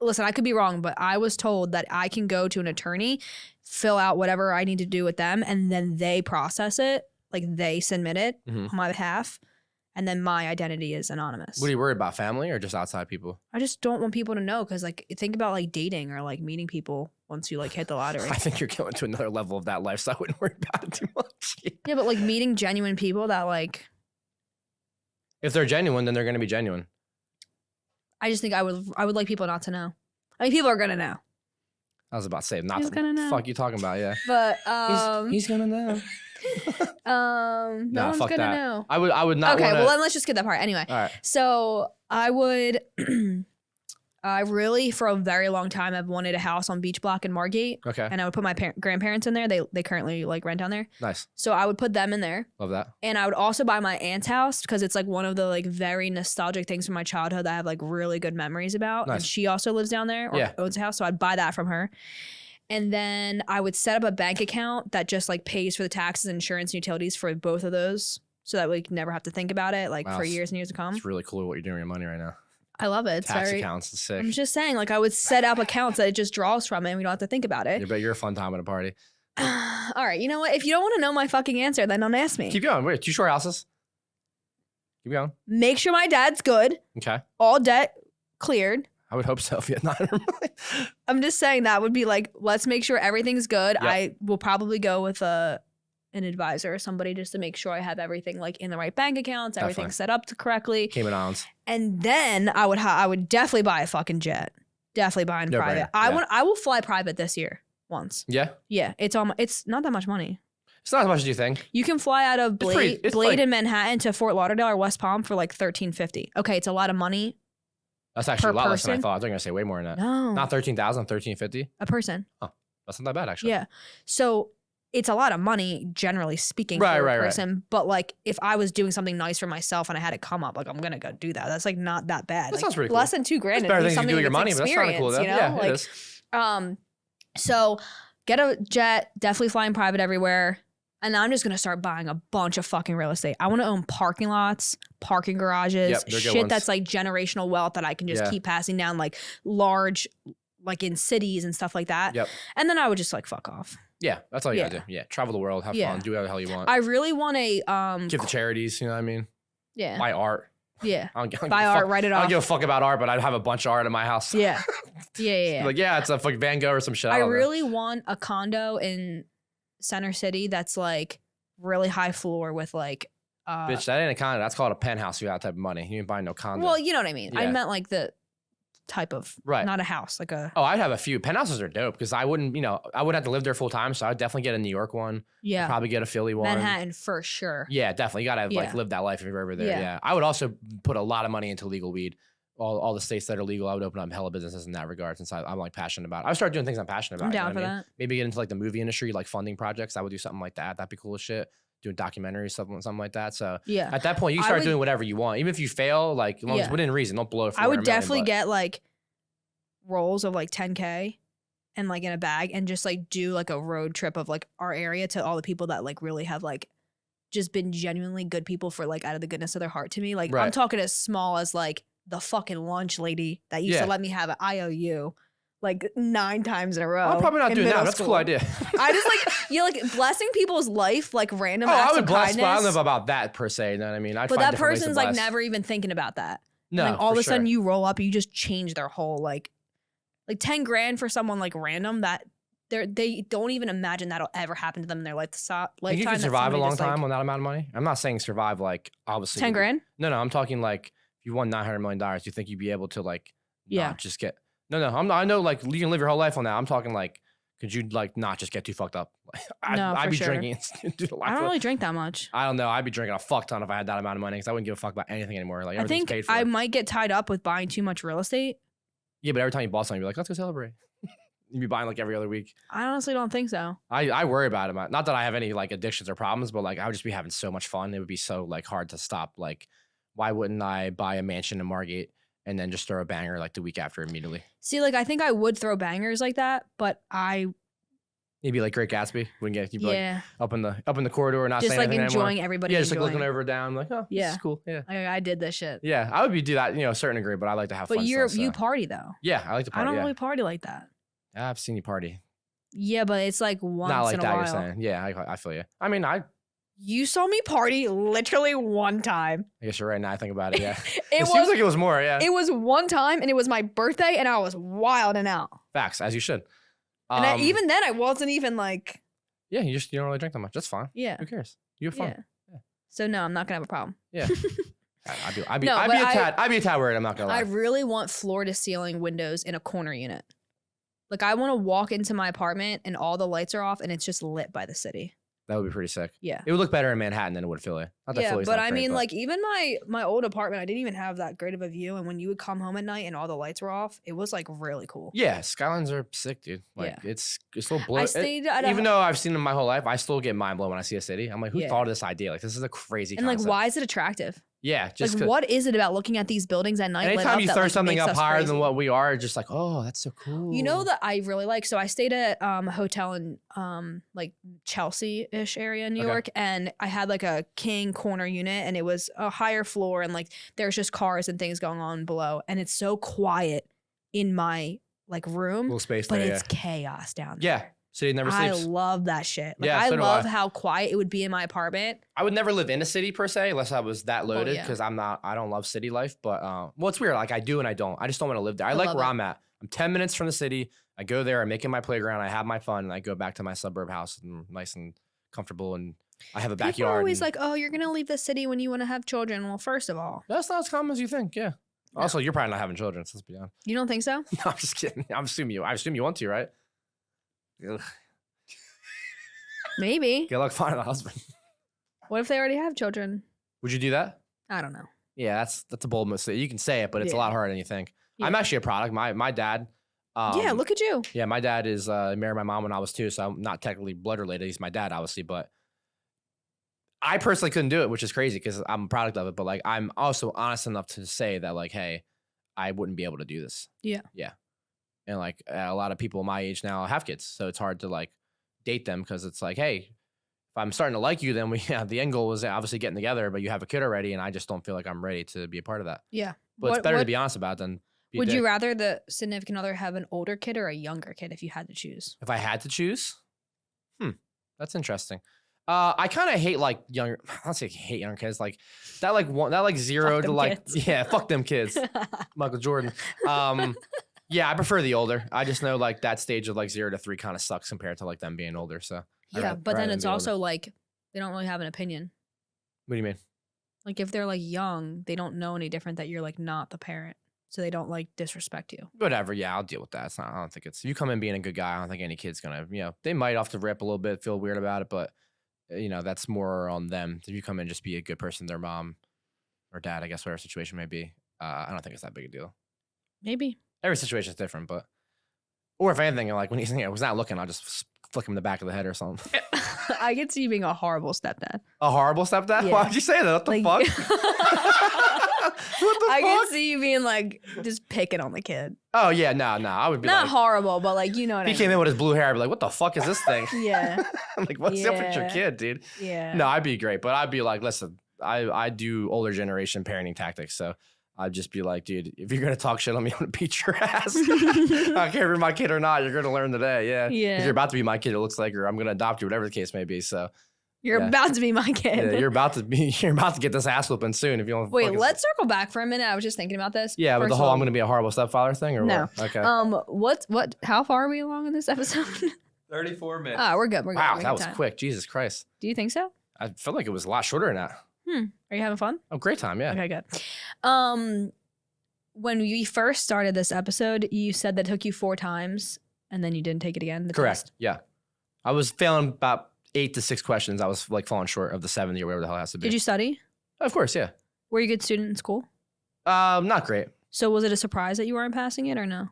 Listen, I could be wrong, but I was told that I can go to an attorney, fill out whatever I need to do with them, and then they process it. Like they submit it on my behalf. And then my identity is anonymous. What are you worried about, family or just outside people? I just don't want people to know because, like, think about like dating or like meeting people once you like hit the lottery. I think you're going to another level of that life, so I wouldn't worry about it too much. Yeah, but like meeting genuine people that like. If they're genuine, then they're going to be genuine. I just think I would like people not to know. I mean, people are gonna know. I was about to say not. He's gonna know. Fuck you talking about? Yeah. But he's gonna know. No one's gonna know. I would not. Okay, well then let's just skip that part. Anyway, all right. So I would. I really, for a very long time, I've wanted a house on Beach Block in Margate. Okay. And I would put my grandparents in there. They currently like rent down there. Nice. So I would put them in there. Love that. And I would also buy my aunt's house because it's like one of the like very nostalgic things from my childhood that I have like really good memories about. Nice. And she also lives down there or owns a house. So I'd buy that from her. And then I would set up a bank account that just like pays for the taxes, insurance, and utilities for both of those so that we never have to think about it like for years and years to come. It's really cool what you're doing with your money right now. I love it. It's tax accounts is sick. I'm just saying, like I would set up accounts that it just draws from it and we don't have to think about it. Yeah, but you're a fun time at a party. All right. You know what? If you don't want to know my fucking answer, then don't ask me. Keep going. Wait, 2 short houses. Keep going. Make sure my dad's good. Okay. All debt cleared. I would hope so. If you had 900 million. I'm just saying that would be like, let's make sure everything's good. Yep. I will probably go with an advisor or somebody just to make sure I have everything like in the right bank accounts, everything set up correctly. Cayman Islands. And then I would definitely buy a fucking jet. Definitely buying private. I will fly private this year once. Yeah. Yeah. It's not that much money. It's not as much as you think. You can fly out of Blade in Manhattan to Fort Lauderdale or West Palm for like $13.50. Okay, it's a lot of money. That's actually a lot less than I thought. They're gonna say way more than that. No. Not 13,000, 1350. A person. Oh, that's not that bad actually. Yeah. So it's a lot of money, generally speaking, for a person. Right. But like, if I was doing something nice for myself and I had it come up, like I'm gonna go do that. That's like not that bad. That sounds pretty cool. Less than $2,000. It's better than you do with your money, but that's kind of cool though. You know? Yeah, like, it is. So get a jet. Definitely flying private everywhere. And I'm just going to start buying a bunch of fucking real estate. I want to own parking lots, parking garages, shit that's like generational wealth that I can just keep passing down, like large, like in cities and stuff like that. Yep. And then I would just like fuck off. Yeah, that's all you gotta do. Yeah, travel the world, have fun, do whatever the hell you want. I really want a give to charities. You know what I mean? Yeah. Buy art. Yeah. I don't Buy art, write it off. I don't give a fuck about art, but I'd have a bunch of art in my house. Yeah. Yeah. Like, it's a fucking Van Gogh or some shit. I really want a condo in Center City that's like really high floor with like bitch, that ain't a condo. That's called a penthouse. You got that type of money. You ain't buying no condo. Well, you know what I mean. Yeah. I meant like the type of not a house, like a. Oh, I'd have a few. Penthouses are dope because I wouldn't have to live there full time, so I'd definitely get a New York one. Yeah. I'd probably get a Philly one. Manhattan for sure. Yeah, definitely. You gotta like live that life if you're over there. Yeah. I would also put a lot of money into legal weed. All the states that are legal, I would open up hella businesses in that regard since I'm like passionate about it. I would start doing things I'm passionate about. I'm down for that. Maybe get into like the movie industry, like funding projects. I would do something like that. That'd be cool as shit. Doing documentaries, something like that. So at that point, you start doing whatever you want. Even if you fail, like as long as within reason, don't blow it. I would definitely get like rolls of like 10K and like in a bag and just like do like a road trip of like our area to all the people that like really have like just been genuinely good people for like out of the goodness of their heart to me. Like I'm talking as small as like the fucking lunch lady that used to let me have an IOU like 9 times in a row. I'm probably not doing that. That's a cool idea. I just like, like blessing people's life, like random acts I would of bless, kindness. but I don't know about that per se. You know what I mean? But that person's like never even thinking about that. No, like all of a sudden you roll up, you just change their whole like 10 grand for someone like random that they don't even imagine that'll ever happen to them in their lifetime. Think you can survive a long time on that amount of money? I'm not saying survive like obviously 10 grand. No, I'm talking like if you won $900 million, do you think you'd be able to like not just get? No, I know like you can live your whole life on that. I'm talking like could you like not just get too fucked up? I'd be drinking. I don't really drink that much. I don't know. I'd be drinking a fuck ton if I had that amount of money because I wouldn't give a fuck about anything anymore. Like I think I might get tied up with buying too much real estate. Yeah, but every time you bought something, you'd be like, let's go celebrate. You'd be buying like every other week. I honestly don't think so. I worry about it. Not that I have any like addictions or problems, but like I would just be having so much fun. It would be so like hard to stop. Like, why wouldn't I buy a mansion in Margate and then just throw a banger like the week after immediately? See, like I think I would throw bangers like that, but you'd be like Great Gatsby. Wouldn't get you'd be like up in the corridor, not just saying like anything enjoying anymore. everybody. Yeah, just like looking over down, like this is cool. Yeah, I did this shit. Yeah, I would do that, a certain degree, but I like to have fun. But you party though. Yeah, I like to party. I don't really party like that. I've seen you party. Yeah, but it's like once not like in a that. while. You're saying, yeah, I feel you. I mean, You saw me party literally one time. I guess you're right now. I think about it. Yeah, it seems like it was more. Yeah, it was one time, and it was my birthday, and I was wilding out. Facts, as you should. And even then, I wasn't even like. Yeah, you don't really drink that much. That's fine. Yeah, who cares? You have fun. Yeah. So no, I'm not gonna have a problem. Yeah, I'd be a tad worried. I'm not gonna lie. I really want floor to ceiling windows in a corner unit. Like I want to walk into my apartment and all the lights are off and it's just lit by the city. That would be pretty sick. Yeah. It would look better in Manhattan than it would Philly. Not that Philly's but not I great, mean, like even my old apartment, I didn't even have that great of a view. And when you would come home at night and all the lights were off, it was like really cool. Yeah, skylines are sick, dude. Like it's still blown. I stayed at even though I've seen them my whole life, I still get mind blown when I see a city. I'm like, who thought of this idea? Like this is a crazy concept. Like, why is it attractive? Yeah, just like what is it about looking at these buildings at night? Anytime you throw something up higher crazy. than what we are, just like, oh, that's so cool. You know that I really like. So I stayed at a hotel in like Chelsea-ish area in New York, and I had like a king corner unit, and it was a higher floor, and like there's just cars and things going on below, and it's so quiet in my like room, little space, but it's chaos down there. Yeah. City never sleeps. I love that shit. Like, I love how quiet it would be in my apartment. I would never live in a city per se, unless I was that loaded, because I don't love city life. But well, it's weird. Like I do and I don't. I just don't want to live there. I like where I'm at. I'm 10 minutes from the city. I go there. I'm making my playground. I have my fun, and I go back to my suburb house, and nice and comfortable, and I have a backyard. People are always like, "Oh, you're gonna leave the city when you want to have children." Well, first of all, that's not as common as you think. Yeah. No. Also, you're probably not having children. So let's be honest. You don't think so? No, I'm just kidding. I assume you want to, right? Ugh. Maybe. Good luck finding a husband. What if they already have children? Would you do that? I don't know. Yeah, that's a bold mistake. You can say it, but it's a lot harder than you think. Yeah. I'm actually a product. My dad. Yeah, look at you. Yeah, my dad is married my mom when I was 2, so I'm not technically blood related. He's my dad, obviously, but I personally couldn't do it, which is crazy because I'm a product of it. But like, I'm also honest enough to say that like, hey, I wouldn't be able to do this. Yeah. Yeah. And like a lot of people my age now have kids, so it's hard to like date them because it's like, hey, if I'm starting to like you, then the end goal was obviously getting together, but you have a kid already, and I just don't feel like I'm ready to be a part of that. Yeah. But it's better to be honest about it than be a Would dick. you rather the significant other have an older kid or a younger kid if you had to choose? If I had to choose, that's interesting. I kind of hate like younger. I don't say hate younger kids. Like that, like 0 to like kids. yeah, fuck them kids. Michael Jordan. Yeah, I prefer the older. I just know like that stage of like 0 to 3 kind of sucks compared to like them being older. So but then it's also like they don't really have an opinion. What do you mean? Like if they're like young, they don't know any different that you're like not the parent. So they don't like disrespect you. Whatever. Yeah, I'll deal with that. It's not. I don't think it's. You come in being a good guy. I don't think any kid's gonna. They might off the rip a little bit, feel weird about it, but that's more on them. If you come in, just be a good person, their mom or dad, I guess, whatever situation may be. I don't think it's that big a deal. Maybe Every situation is different, or if anything, like when he's was not looking, I'll just flick him in the back of the head or something. I could see you being a horrible stepdad. A horrible stepdad? Yeah. Why would you say that? What the fuck? What the I fuck? could see you being like just picking on the kid. Oh yeah, no. I would be Not like, horrible, but like you know what he I came mean. in with his blue hair. I'd be like, what the fuck is this thing? Yeah. I'm like, what's up with your Yeah. kid, dude? Yeah. No, I'd be great, but I'd be like, listen, I do older generation parenting tactics, so I'd just be like, dude, if you're gonna talk shit on me, I'm gonna beat your ass. I don't care if you're my kid or not. You're gonna learn today, yeah. Yeah. If you're about to be my kid, it looks like, or I'm gonna adopt you, whatever the case may be. So You're Yeah. about to be my kid. yeah, you're about to get this ass whooping soon if you don't. Wait, fucking- let's circle back for a minute. I was just thinking about this. Yeah, but First the of whole all, I'm gonna be a horrible stepfather thing, or No. what? Okay. what? How far are we along in this episode? 34 minutes. Oh, we're good. We're good. Wow, We're that good was time. quick. Jesus Christ. Do you think so? I felt like it was a lot shorter than that. Are you having fun? Oh, great time, yeah. Okay, good. When we first started this episode, you said that it took you 4 times and then you didn't take it again. The Correct. test. Yeah. I was failing about 8 to 6 questions. I was like falling short of the 70 or whatever the hell it has to be. Did you study? Of course, yeah. Were you a good student in school? Not great. So was it a surprise that you weren't passing it or no?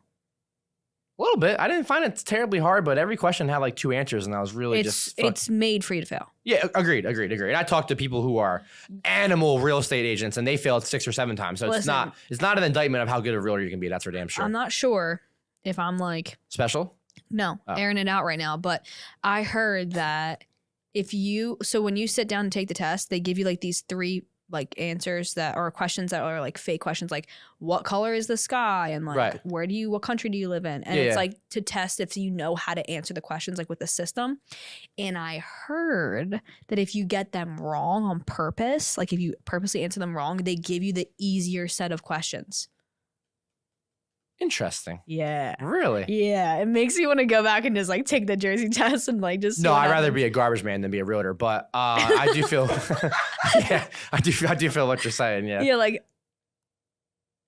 A little bit. I didn't find it terribly hard, but every question had like 2 answers, and I was really It's made for you to fail. Yeah, agreed. And I talked to people who are animal real estate agents, and they failed 6 or 7 times. So it's Listen. not an indictment of how good a realtor you can be. That's for damn sure. I'm not sure if I'm like Special? airing it out right now, but I heard that when you sit down and take the test, they give you like these 3 like answers that are questions that are like fake questions, like what color is the sky and like Right. what country do you live in, and Yeah, it's yeah. like to test if you know how to answer the questions like with the system. And I heard that if you get them wrong on purpose, like if you purposely answer them wrong, they give you the easier set of questions. Interesting. Yeah. Really? Yeah, it makes you want to go back and just like take the Jersey test and like just. No, I'd rather be a garbage man than be a realtor, but I do feel, yeah, I do feel what you're saying. Yeah. Yeah, like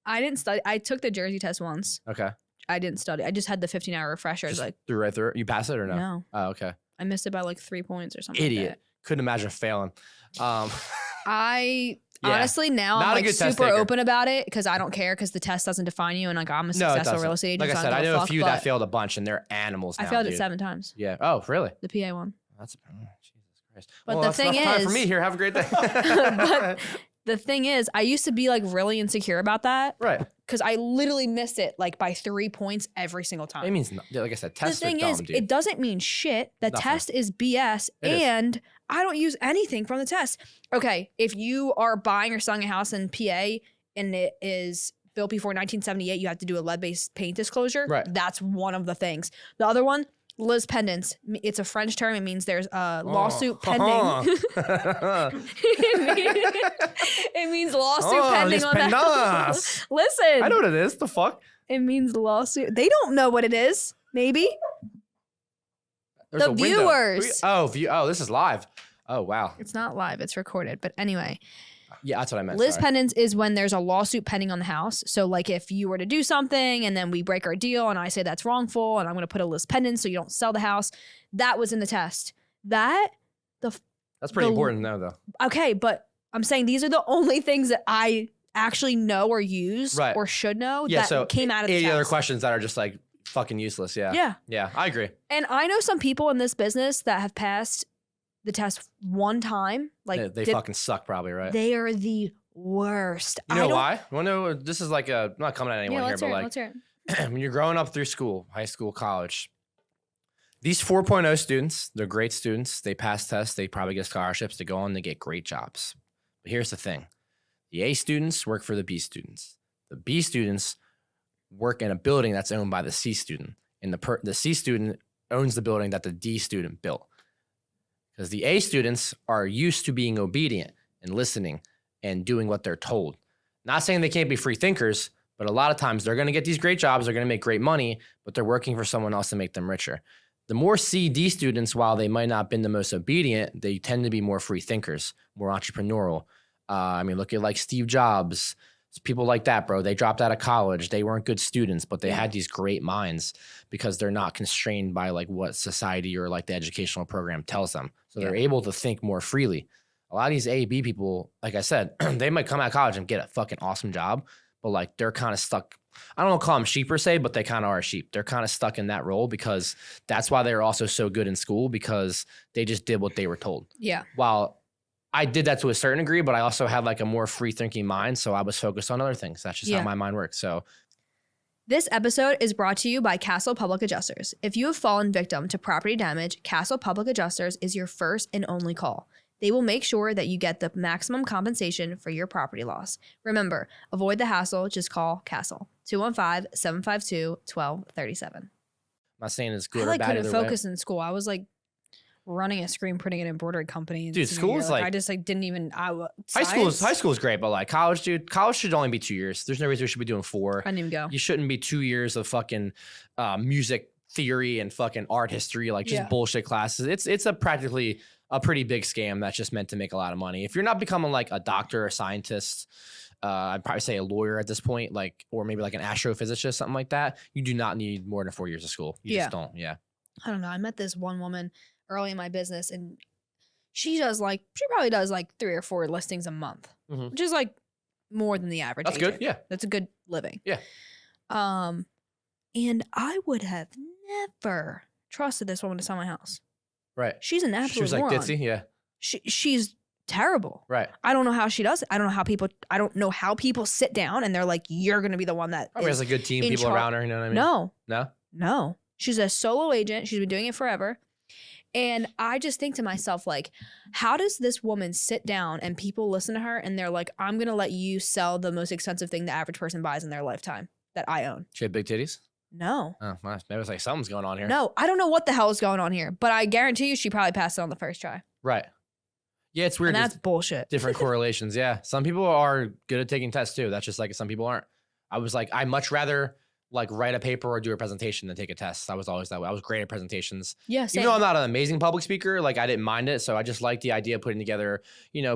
I didn't study. I took the Jersey test once. Okay. I didn't study. I just had the 15-hour refreshers. Just Like threw right through it. You pass it or no? no, Oh, okay. I missed it by like 3 points or something. Idiot. Like Couldn't imagine failing. I Yeah. honestly now Not a I'm like good test super taker. open about it because I don't care because the test doesn't define you and like I'm a No, it successful doesn't. real estate agent. Like I so said, don't I give know a fuck, few but that failed a bunch, and they're animals now, I failed dude. it 7 times. Yeah. Oh, really? The PA one. That's Jesus Christ. But well, the that's thing enough time for is- me here. Have a great day. But the thing is, I used to be like really insecure about that right. because I literally missed it like by 3 points every single time. It means, like I said, tests the thing are dumb, is, dude. it doesn't mean shit. The Nothing. test is BS, It is. and I don't use anything from the test. Okay, if you are buying or selling a house in PA and it is built before 1978, you have to do a lead-based paint disclosure. Right. That's one of the things. The other one, Liz pendants. It's a French term. It means there's a lawsuit pending. It means lawsuit pending on that. pendants. Listen, I know what it is. The fuck? it means lawsuit. They don't know what it is. Maybe. There's The a window. viewers. Oh, this is live. Oh, wow. It's not live. It's recorded. But anyway, Yeah, that's what I meant. Liz sorry. pendants is when there's a lawsuit pending on the house. So like if you were to do something and then we break our deal and I say that's wrongful and I'm going to put a Liz pendant so you don't sell the house, that was in the test. That's pretty the- important to know, though. okay, but I'm saying these are the only things that I actually know or use Right. or should know Yeah, that so came out of the 80 test. other questions that are just like fucking useless. Yeah. Yeah. Yeah, I agree. And I know some people in this business that have passed the test one time. Like They fucking suck, probably, right? they are the worst. You know why? You want to know? This is like I'm not coming at anyone Yeah, here, let's but hear it. like Let's hear it. when you're growing up through school, high school, college, These 4.0 students, they're great students. They pass tests. They probably get scholarships to go on to get great jobs. But here's the thing. The A students work for the B students. The B students work in a building that's owned by the C student. And the C student owns the building that the D student built. Because the A students are used to being obedient and listening and doing what they're told. Not saying they can't be free thinkers, but a lot of times they're going to get these great jobs, they're going to make great money, but they're working for someone else to make them richer. The more C, D students, while they might not have been the most obedient, they tend to be more free thinkers, more entrepreneurial. Look at like Steve Jobs, people like that, bro. They dropped out of college. They weren't good students, but they had these great minds because they're not constrained by like what society or like the educational program tells them. So they're able to think more freely. A lot of these A, B people, like I said, they might come out of college and get a fucking awesome job, but like they're kind of stuck. I don't want to call them sheep per se, but they kind of are sheep. They're kind of stuck in that role because that's why they're also so good in school, because they just did what they were told. Yeah. While I did that to a certain degree, but I also had like a more free thinking mind. So I was focused on other things. That's just how my mind works. So this episode is brought to you by Castle Public Adjusters. If you have fallen victim to property damage, Castle Public Adjusters is your first and only call. They will make sure that you get the maximum compensation for your property loss. Remember, avoid the hassle. Just call Castle. 215-752-1237. I'm not saying it's good I or bad couldn't either focus way. in school. I was like running a screen printing and embroidery company. Dude, school is like I just like didn't even. high school is great, but like college, dude, college should only be 2 years. There's no reason we should be doing 4. I didn't even go. You shouldn't be 2 years of fucking music theory and fucking art history, like just bullshit classes. It's practically a pretty big scam that's just meant to make a lot of money. If you're not becoming like a doctor or scientist, I'd probably say a lawyer at this point, like, or maybe like an astrophysicist, something like that. You do not need more than 4 years of school. You just don't. Yeah. I don't know. I met this one woman early in my business, and she probably does like 3 or 4 listings a month, which is like more than the average. That's agent. good. Yeah. That's a good living. Yeah. And I would have never trusted this woman to sell my house. Right. She's an absolute She was like moron. ditzy. Yeah. She's terrible. Right. I don't know how she does it. I don't know how people sit down and they're like, you're going to be the one that Probably has a good team, people around her. You know what I mean? No. She's a solo agent. She's been doing it forever. And I just think to myself, like, how does this woman sit down and people listen to her and they're like, I'm going to let you sell the most expensive thing the average person buys in their lifetime that I own? She had big titties? No. Oh, well, maybe it's like something's going on here. No, I don't know what the hell is going on here, but I guarantee you she probably passed it on the first try. Right. Yeah, it's weird. And that's bullshit. Different correlations. Yeah. Some people are good at taking tests too. That's just like some people aren't. I was like, I'd much rather like write a paper or do a presentation than take a test. I was always that way. I was great at presentations. Yeah, same. Even though I'm not an amazing public speaker, like I didn't mind it. So I just liked the idea of putting together,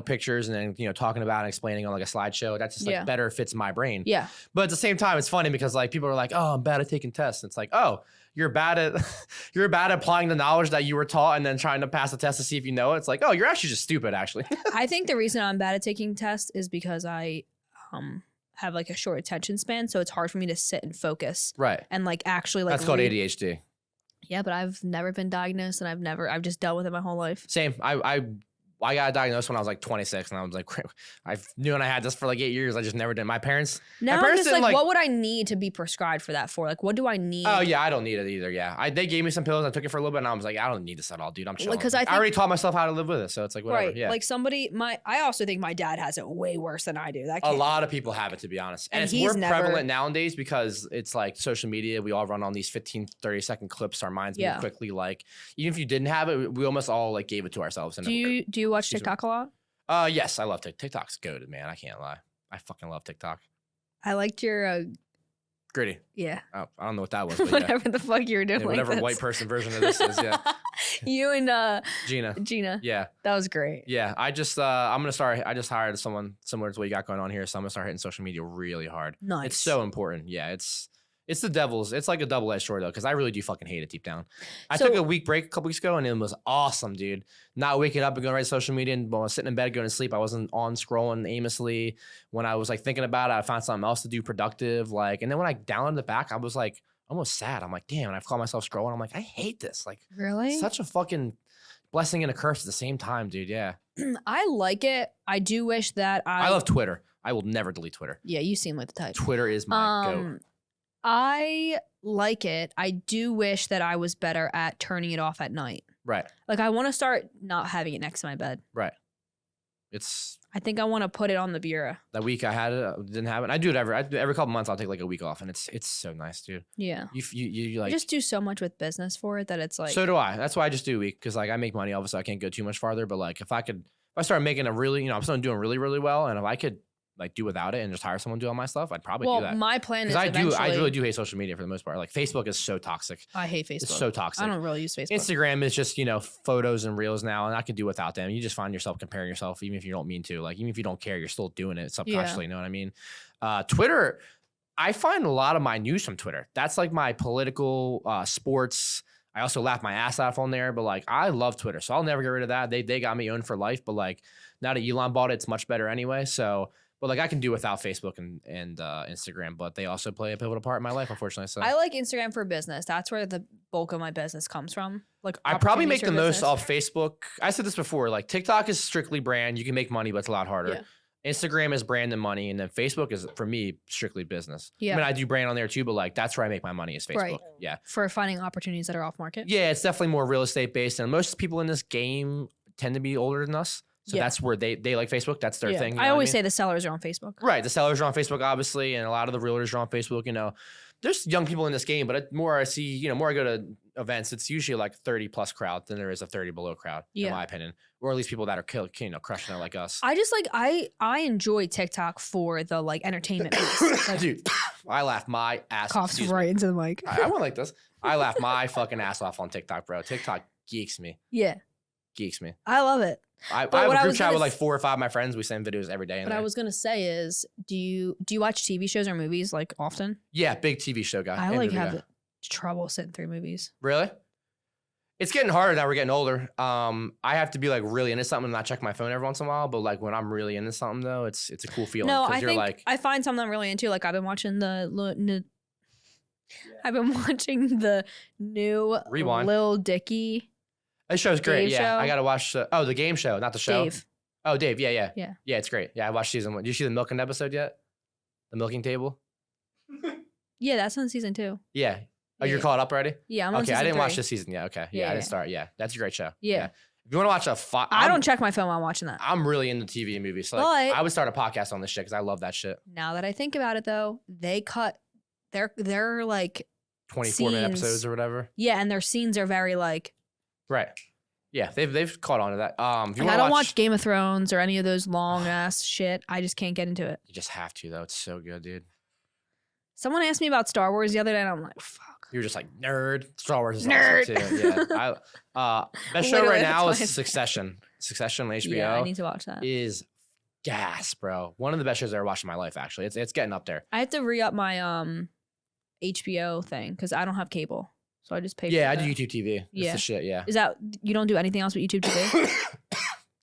pictures and then, talking about and explaining on like a slideshow. That's just like better fits my brain. Yeah. But at the same time, it's funny because like people are like, oh, I'm bad at taking tests. And it's like, oh, you're bad at applying the knowledge that you were taught and then trying to pass the test to see if you know it. It's like, oh, you're actually just stupid, actually. I think the reason I'm bad at taking tests is because I have like a short attention span, so it's hard for me to sit and focus. Right. And like actually like that's called ADHD. Yeah, but I've never been diagnosed and I've just dealt with it my whole life. Same. I got diagnosed when I was like 26 and I was like, I knew I had this for like 8 years. I just never did. My parents I'm just like, what would I need to be prescribed for that for? Like, what do I need? Oh yeah, I don't need it either. Yeah, they gave me some pills. I took it for a little bit and I was like, I don't need this at all, dude. I'm chilling. Because I already taught myself how to live with it. So it's like, whatever. Right. Yeah. Like I also think my dad has it way worse than I do. A lot of people have it, to be honest. And it's more prevalent nowadays because it's like social media. We all run on these 15, 30-second clips. Our minds move quickly. Like, even if you didn't have it, we almost all like gave it to ourselves. And do you watch TikTok a lot? Yes, I love TikTok. TikTok's goated, man. I can't lie. I fucking love TikTok. I liked your Gritty. Yeah. Oh, I don't know what that was. But whatever the fuck you were doing. Yeah, whatever white person version of this is. Yeah. You and Gina. Yeah. That was great. Yeah. I just I just hired someone similar to what you got going on here, so I'm gonna start hitting social media really hard. Nice. It's so important. Yeah. It's the devil's. It's like a double-edged sword though, because I really do fucking hate it deep down. I took a week break a couple weeks ago, and it was awesome, dude. Not waking up and going right to social media, and when I was sitting in bed going to sleep, I wasn't on scrolling aimlessly. When I was like thinking about it, I found something else to do productive. Like, and then when I downloaded it back, I was like almost sad. I'm like, damn. And I've caught myself scrolling. I'm like, I hate this. Like, really, such a fucking blessing and a curse at the same time, dude. Yeah. I like it. I do wish that I love Twitter. I will never delete Twitter. Yeah, you seem like the type. Twitter is my go. I like it. I do wish that I was better at turning it off at night. Right. Like I want to start not having it next to my bed. Right. I think I want to put it on the bureau. That week I had it, I didn't have it. I do it every couple months. I'll take like a week off, and it's so nice, dude. Yeah. You I like just do so much with business for it that it's like. So do I. That's why I just do a week, because like I make money. Obviously, I can't go too much farther. But like if I start making a really, I'm still doing really, really well, and if I could like do without it and just hire someone to do all my stuff, I'd probably do that. My plan is I really do hate social media for the most part. Like Facebook is so toxic. I hate Facebook. It's so toxic. I don't really use Facebook. Instagram is just, photos and reels now, and I can do without them. You just find yourself comparing yourself, even if you don't mean to. Like, even if you don't care, you're still doing it subconsciously. You know what I mean? Twitter, I find a lot of my news from Twitter. That's like my political, sports. I also laugh my ass off on there, but like I love Twitter, so I'll never get rid of that. They got me owned for life, but like now that Elon bought it, it's much better anyway. So. But like I can do without Facebook and Instagram, but they also play a pivotal part in my life, unfortunately. So I like Instagram for business. That's where the bulk of my business comes from. Like I probably make the most off Facebook. I said this before. Like TikTok is strictly brand. You can make money, but it's a lot harder. Yeah. Instagram is brand and money, and then Facebook is for me strictly business. Yeah. I mean, I do brand on there too, but like that's where I make my money is Facebook. Right. Yeah. For finding opportunities that are off market. Yeah, it's definitely more real estate based, and most people in this game tend to be older than us. So that's where they like Facebook. That's their thing. I always say the sellers are on Facebook. Right. The sellers are on Facebook, obviously, and a lot of the realtors are on Facebook. There's young people in this game, but more I see, more I go to events, it's usually like 30 plus crowd than there is a 30 below crowd, in my opinion. Or at least people that are crushing it like us. I just like, I enjoy TikTok for the like entertainment piece. Like, dude, I laugh my ass off. Coughs right into the mic. I went like this. I laugh my fucking ass off on TikTok, bro. TikTok geeks me. Yeah. Geeks me. I love it. I have a group chat with like 4 or 5 of my friends. We send videos every day. What I was gonna say is, do you watch TV shows or movies like often? Yeah, big TV show guy. I like have trouble sitting through movies. Really? It's getting harder now. We're getting older. I have to be like really into something and not check my phone every once in a while. But like when I'm really into something though, it's a cool feeling. No, I think I find something I'm really into. Like I've been watching the new Rewind. Lil Dicky. This show's great. Dave show? I gotta watch the game show, not the show. Dave. Oh, Dave. Yeah, it's great. Yeah, I watched season 1. Did you see the milking episode yet? The milking table. Yeah, that's on season 2. Yeah. Oh, you're caught up already? Yeah, I'm on season 3. I didn't watch this season yet. Okay. Yeah, I didn't start. Yeah, that's a great show. Yeah. If you want to watch I don't check my phone while I'm watching that. I'm really into TV and movies. So like, I would start a podcast on this shit because I love that shit. Now that I think about it though, they cut their like 24-minute episodes or whatever. Yeah, and their scenes are very like right. Yeah, they've caught on to that. If you I don't watch Game of Thrones or any of those long ass shit. I just can't get into it. You just have to though. It's so good, dude. Someone asked me about Star Wars the other day, and I'm like, fuck. You're just like nerd. Star Wars is awesome too. Yeah. Best show right now is Succession. Succession on HBO. Yeah, I need to watch that. Is gas, bro. One of the best shows I ever watched in my life. Actually, it's getting up there. I have to re-up my HBO thing because I don't have cable. So I just pay for I do YouTube TV. It's the shit, yeah. Is that, you don't do anything else but YouTube TV?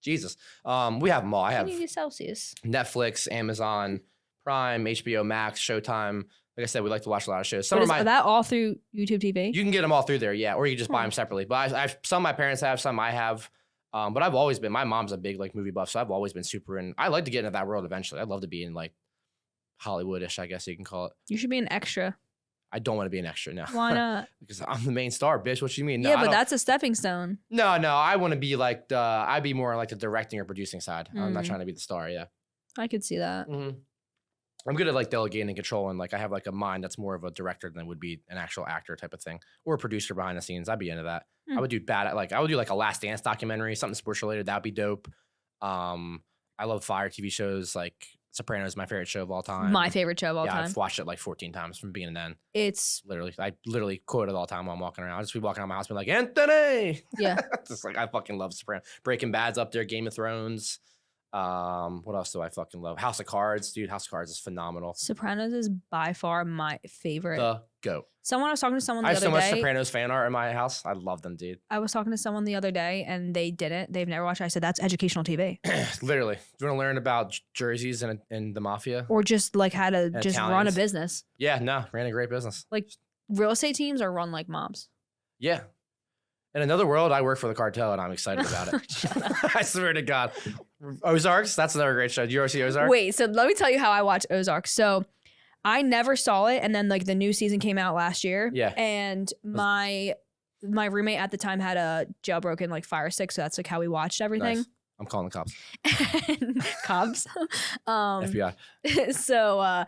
Jesus. We have them all. I have Celsius. Netflix, Amazon Prime, HBO Max, Showtime. Like I said, we like to watch a lot of shows. Is that all through YouTube TV? You can get them all through there, yeah. Or you can just buy them separately. But some my parents have, some I have. But I've always been, my mom's a big like movie buff, so I've always been I like to get into that world eventually. I'd love to be in like Hollywood-ish, I guess you can call it. You should be an extra. I don't want to be an extra now. Why not? Because I'm the main star, bitch. What you mean? No, yeah, but that's a stepping stone. No. I want to be like I'd be more like the directing or producing side. I'm not trying to be the star. Yeah. I could see that. Mm-hmm. I'm good at like delegating and controlling. Like I have like a mind that's more of a director than would be an actual actor type of thing or a producer behind the scenes. I'd be into that. I would do I would do like a Last Dance documentary, something sports related. That'd be dope. I love fire TV shows. Like Sopranos is my favorite show of all time. My favorite show of all time. I've watched it like 14 times from beginning to end. It's I literally quote it all the time while I'm walking around. I'll just be walking around my house and be like, Anthony. Yeah. Just like I fucking love Sopranos. Breaking Bad's up there, Game of Thrones. What else do I fucking love? House of Cards, dude. House of Cards is phenomenal. Sopranos is by far my favorite. The GOAT. I was talking to someone the other day. I have so much Sopranos fan art in my house. I love them, dude. I was talking to someone the other day and they didn't. They've never watched it. I said, that's educational TV. Literally. Do you want to learn about jerseys and the mafia? Or just like how to just Italians. run a business. Yeah, no. Ran a great business. Like real estate teams are run like mobs. Yeah. In another world, I work for the cartel and I'm excited about it. Shut up. I swear to God. Ozarks, that's another great show. Do you ever see Ozark? Wait, so let me tell you how I watch Ozark. So I never saw it, and then like the new season came out last year. Yeah. And my roommate at the time had a jailbroken like Fire Stick, so that's like how we watched everything. Nice. I'm calling the cops. Cops. FBI. So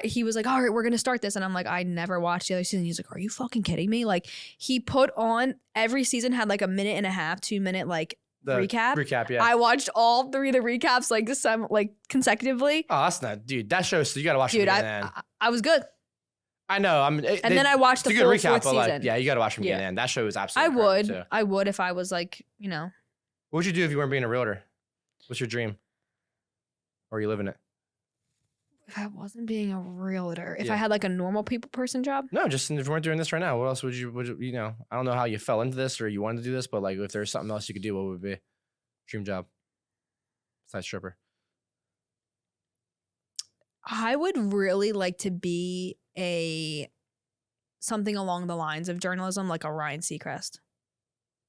he was like, all right, we're going to start this. And I'm like, I never watched the other season. He's like, are you fucking kidding me? Like he put on every season had like a 1.5 minute, 2 minute like recap. Recap, yeah. I watched all 3 of the recaps like consecutively. Oh, that's not, dude. That show, so you got to watch it. Dude, I was good. I know. Then I watched the full recap, 4th season. Like, yeah, you got to watch them again. And that show is absolutely I would if I was like, you know. What would you do if you weren't being a realtor? What's your dream? Or are you living it? If I wasn't being a realtor, if I had like a normal people person job? No, just if you weren't doing this right now, what else would you, I don't know how you fell into this or you wanted to do this, but like if there's something else you could do, what would it be? Dream job. Besides stripper. I would really like to be something along the lines of journalism, like a Ryan Seacrest.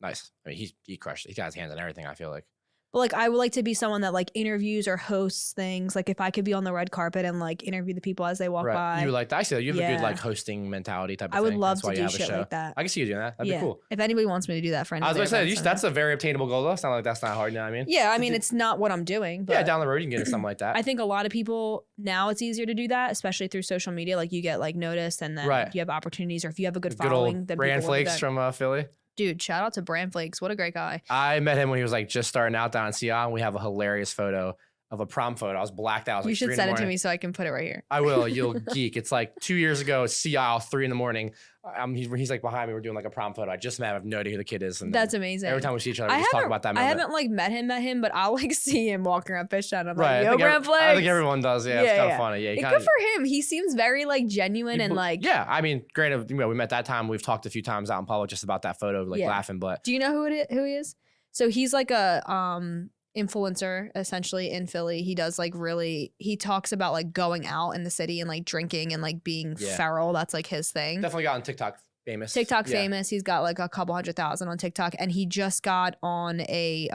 Nice. I mean, he crushed it. He got his hands on everything, I feel like. But like I would like to be someone that like interviews or hosts things. Like if I could be on the red carpet and like interview the people as they walk by. You like that? I see that. You have a good like hosting mentality type of thing. I would love to do shit like that. I can see you doing that. That'd be cool. If anybody wants me to do that for anything. I was going to say, that's a very obtainable goal though. It's not like that's not hard, you know what I mean? Yeah, I mean, it's not what I'm doing. But down the road you can get into something like that. I think a lot of people, now it's easier to do that, especially through social media. Like you get like noticed and then you have opportunities, or if you have a good following. Good old Brand Flakes from Philly. Dude, shout out to Brand Flakes. What a great guy. I met him when he was like just starting out down in CI, and we have a hilarious photo of a prom photo. I was blacked out. You should send it to me so I can put it right here. I will. You'll geek. It's like 2 years ago, CI, 3 a.m. He's like behind me. We're doing like a prom photo. I just met him. I have no idea who the kid is. And that's amazing. Every time we see each other, we just talk about that moment. I haven't like met him, but I'll like see him walking around Fishtown. I'm like, yo, Brand Flakes. I think everyone does. Yeah, it's kind of funny. Yeah, good for him. He seems very like genuine and like. Yeah, I mean, granted, we met that time. We've talked a few times out in public just about that photo, like laughing. But do you know who he is? So he's like a influencer essentially in Philly. He does like he talks about like going out in the city and like drinking and like being feral. That's like his thing. Definitely got on TikTok famous. Famous. He's got like a couple 100,000 on TikTok, and he just got on a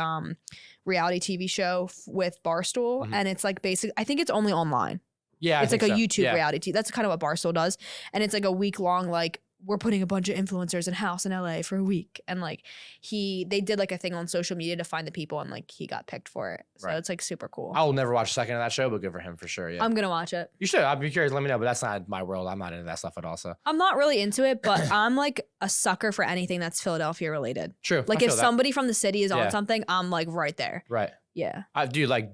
reality TV show with Barstool, and it's like basically, I think it's only online. Yeah, it's like a YouTube reality. That's kind of what Barstool does, and it's like a week long like. We're putting a bunch of influencers in a house in LA for a week. And like they did like a thing on social media to find the people, and like he got picked for it. So it's like super cool. I will never watch a second of that show, but good for him for sure. Yeah. I'm going to watch it. You should. I'd be curious. Let me know, but that's not my world. I'm not into that stuff at all. So I'm not really into it, but I'm like a sucker for anything that's Philadelphia related. True. Like if somebody from the city is on something, I'm like right there. Right. Yeah. I do like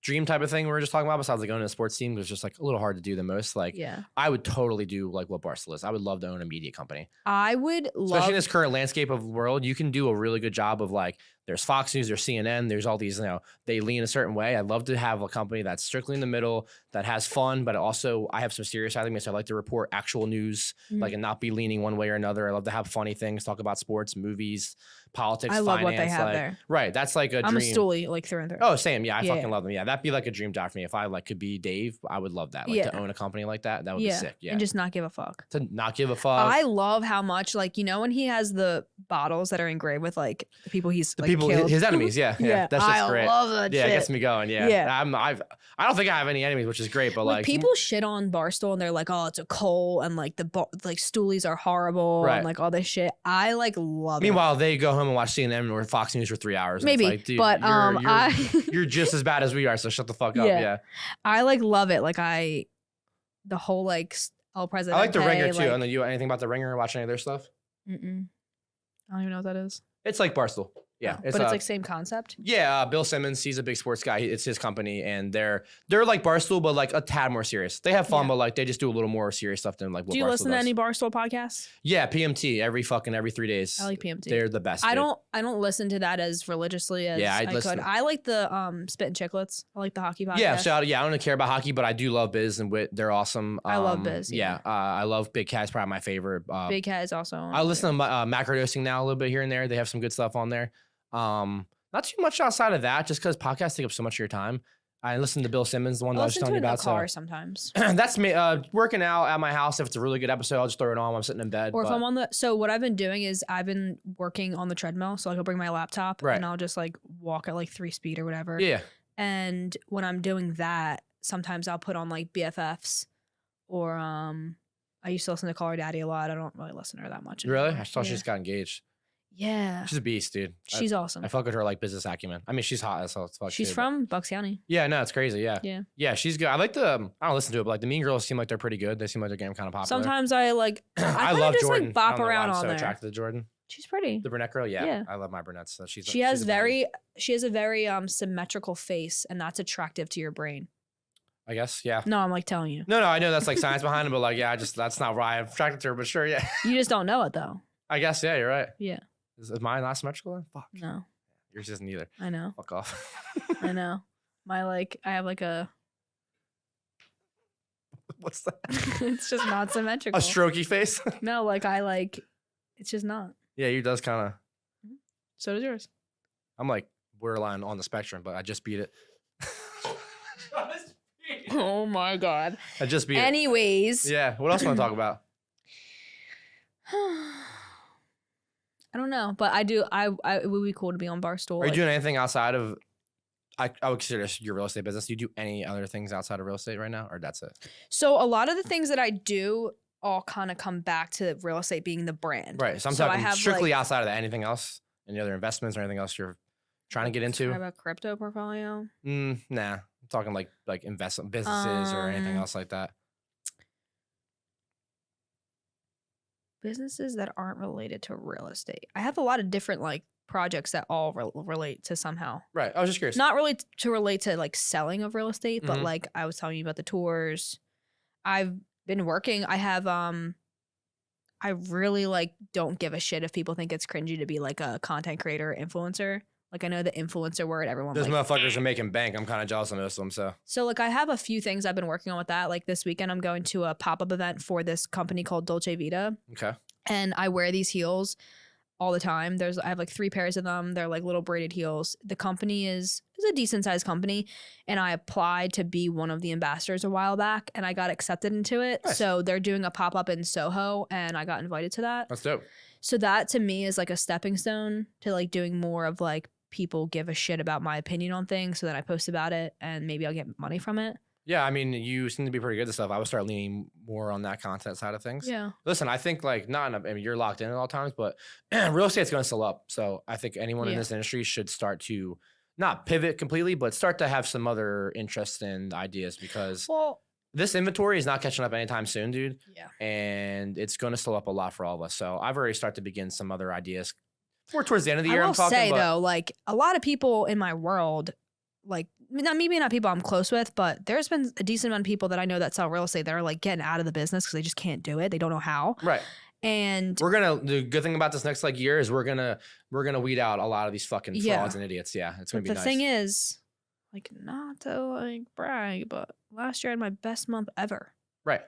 dream type of thing we were just talking about, besides like owning a sports team, was just like a little hard to do the most. Like I would totally do like what Barstool is. I would love to own a media company. I would love, especially in this current landscape of the world, you can do a really good job of like, there's Fox News, there's CNN, there's all these, they lean a certain way. I'd love to have a company that's strictly in the middle, that has fun, but also I have some serious side of me, so I like to report actual news, like, and not be leaning one way or another. I love to have funny things, talk about sports, movies, politics, finance. Love what they have there. Right, that's like a dream. I'm a stoolie, like through and through. Oh, same. Yeah, I fucking love them. Yeah, that'd be like a dream job for me. If I like could be Dave, I would love that. Like to own a company like that, that would be sick. Yeah, and just not give a fuck. To not give a fuck. I love how much, like, when he has the bottles that are engraved with like the people he's killed. His enemies. Yeah, that's just great. I love that shit. Yeah, it gets me going. Yeah. I don't think I have any enemies, which is great. But like people shit on Barstool and they're like, oh, it's a coal, and like like stoolies are horrible, and like all this shit. I like love it. Meanwhile, they go home and watch CNN or Fox News for 3 hours. Maybe, like, dude, but you're just as bad as we are. So shut the fuck up. Yeah, I like love it. Like the whole like El Presidente. I like the Ringer too. And then you anything about the Ringer? Watch any of their stuff? I don't even know what that is. It's like Barstool. Yeah, but it's like same concept. Yeah, Bill Simmons, he's a big sports guy. It's his company, and they're like Barstool, but like a tad more serious. They have fun, but like they just do a little more serious stuff than like what Barstool does. Do you listen to any Barstool podcasts? Yeah, PMT every 3 days. I like PMT. They're the best. I don't listen to that as religiously as I could. I like the Spit and Chicklets. I like the hockey podcast. Yeah, so I don't care about hockey, but I do love Biz and Wit. They're awesome. I love Biz. Yeah, I love Big Cat. Is probably my favorite. Big Cat is also. I listen to Macrodosing now a little bit here and there. They have some good stuff on there. Not too much outside of that, just because podcasts take up so much of your time. I listen to Bill Simmons, the one that I was telling you about. In the car sometimes. That's me working out at my house. If it's a really good episode, I'll just throw it on when I'm sitting in bed. Or if I'm on so what I've been doing is I've been working on the treadmill. So like I'll bring my laptop and I'll just like walk at like 3 speed or whatever. Yeah. And when I'm doing that, sometimes I'll put on like BFFs or I used to listen to Call Her Daddy a lot. I don't really listen to her that much Really? anymore. I thought she just got engaged. Yeah. She's a beast, dude. She's awesome. I fuck with her like business acumen. I mean, she's hot as hell. She's from Bucks County. Yeah, no, it's crazy. Yeah. Yeah. Yeah, she's good. I like the, I don't listen to it, but like the Mean Girls seem like they're pretty good. They seem like they're getting kind of popular. Sometimes I like, I love just Jordan. like bop I don't know why around I'm on so there. attracted to Jordan. She's pretty. The brunette girl, yeah. Yeah. I love my brunettes. So she has a very symmetrical face, and that's attractive to your brain. I guess, yeah. No, I'm like telling you. No, I know that's like science behind it, but like, yeah, that's not why I'm attracted to her, but sure, yeah. You just don't know it though. I guess, yeah, you're right. Yeah. Is mine not symmetrical then? Fuck. No. Yours isn't either. I know. Fuck off. I know. I have like a. What's that? It's just not symmetrical. A strokey face? No, like it's just not. Yeah, you does kind of. So does yours. I'm like borderline on the spectrum, but I just beat it. Oh my God. I just beat it. Anyways. Yeah. What else want to talk about? I don't know, but it would be cool to be on Barstool. Are you doing anything outside of? I would consider this your real estate business. Do you do any other things outside of real estate right now, or that's it? So a lot of the things that I do all kind of come back to real estate being the brand. Right. So I'm talking strictly outside of that. Anything else? Any other investments or anything else you're trying to get into? I have a crypto portfolio. Nah. I'm talking like investment businesses or anything else like that. Businesses that aren't related to real estate. I have a lot of different like projects that all relate to somehow. Right. I was just curious. Not really to relate to like selling of real estate, but Mhm. like I was telling you about the tours. I've been working. I have I really like don't give a shit if people think it's cringy to be like a content creator or influencer. Like I know the influencer word, everyone Those like, motherfuckers are making bank. I'm kind of jealous of most of them. So like I have a few things I've been working on with that. Like this weekend I'm going to a pop-up event for this company called Dolce Vita. Okay. And I wear these heels all the time. I have like 3 pairs of them. They're like little braided heels. The company is a decent sized company, and I applied to be one of the ambassadors a while back, and I got accepted into it. Nice. So they're doing a pop up in Soho, and I got invited to that. That's dope. So that to me is like a stepping stone to like doing more of like people give a shit about my opinion on things. So then I post about it, and maybe I'll get money from it. Yeah, I mean, you seem to be pretty good at stuff. I would start leaning more on that content side of things. Yeah. Listen, I think like I mean, you're locked in at all times, but real estate's going to still up. So I think anyone in this industry should start to not pivot completely, but start to have some other interest and ideas because this inventory is not catching up anytime soon, dude. Yeah. And it's going to still up a lot for all of us. So I've already started to begin some other ideas. More towards the end of the year, I will say though, like a lot of people in my world, like maybe not people I'm close with, but there's been a decent amount of people that I know that sell real estate that are like getting out of the business because they just can't do it. They don't know how. Right. And the good thing about this next like year is we're gonna weed out a lot of these fucking frauds and idiots. Yeah, it's gonna be nice. The thing is, like, not to like brag, but last year I had my best month ever. Right.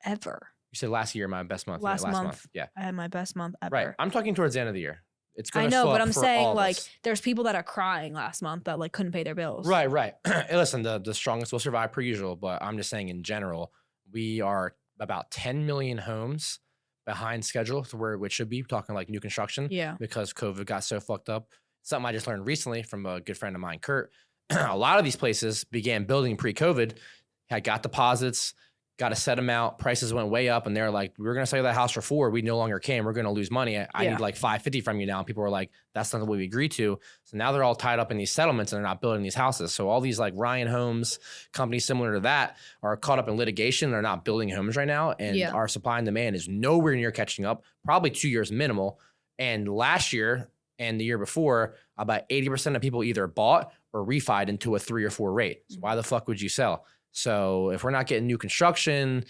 Ever. You said last year my best month. Last month. Yeah. I had my best month ever. Right. I'm talking towards the end of the year. It's gonna. I know, but I'm saying like us. there's people that are crying last month that like couldn't pay their bills. Right. Hey, listen, the strongest will survive per usual, but I'm just saying in general, we are about 10 million homes behind schedule to where it should be. Talking like new construction. Yeah. Because COVID got so fucked up. Something I just learned recently from a good friend of mine, Kurt. A lot of these places began building pre-COVID, had got deposits, got a set amount, prices went way up, and they're like, we're going to sell you that house for $4. We no longer can. We're going to lose money. I need like $550 from you now. And people were like, that's not the way we agreed to. So now they're all tied up in these settlements and they're not building these houses. So all these like Ryan Homes, companies similar to that are caught up in litigation. They're not building homes right now. And our supply and demand is nowhere near catching up, probably 2 years minimal. And last year and the year before, about 80% of people either bought or refied into a 3 or 4 rate. So why the fuck would you sell? So if we're not getting new construction,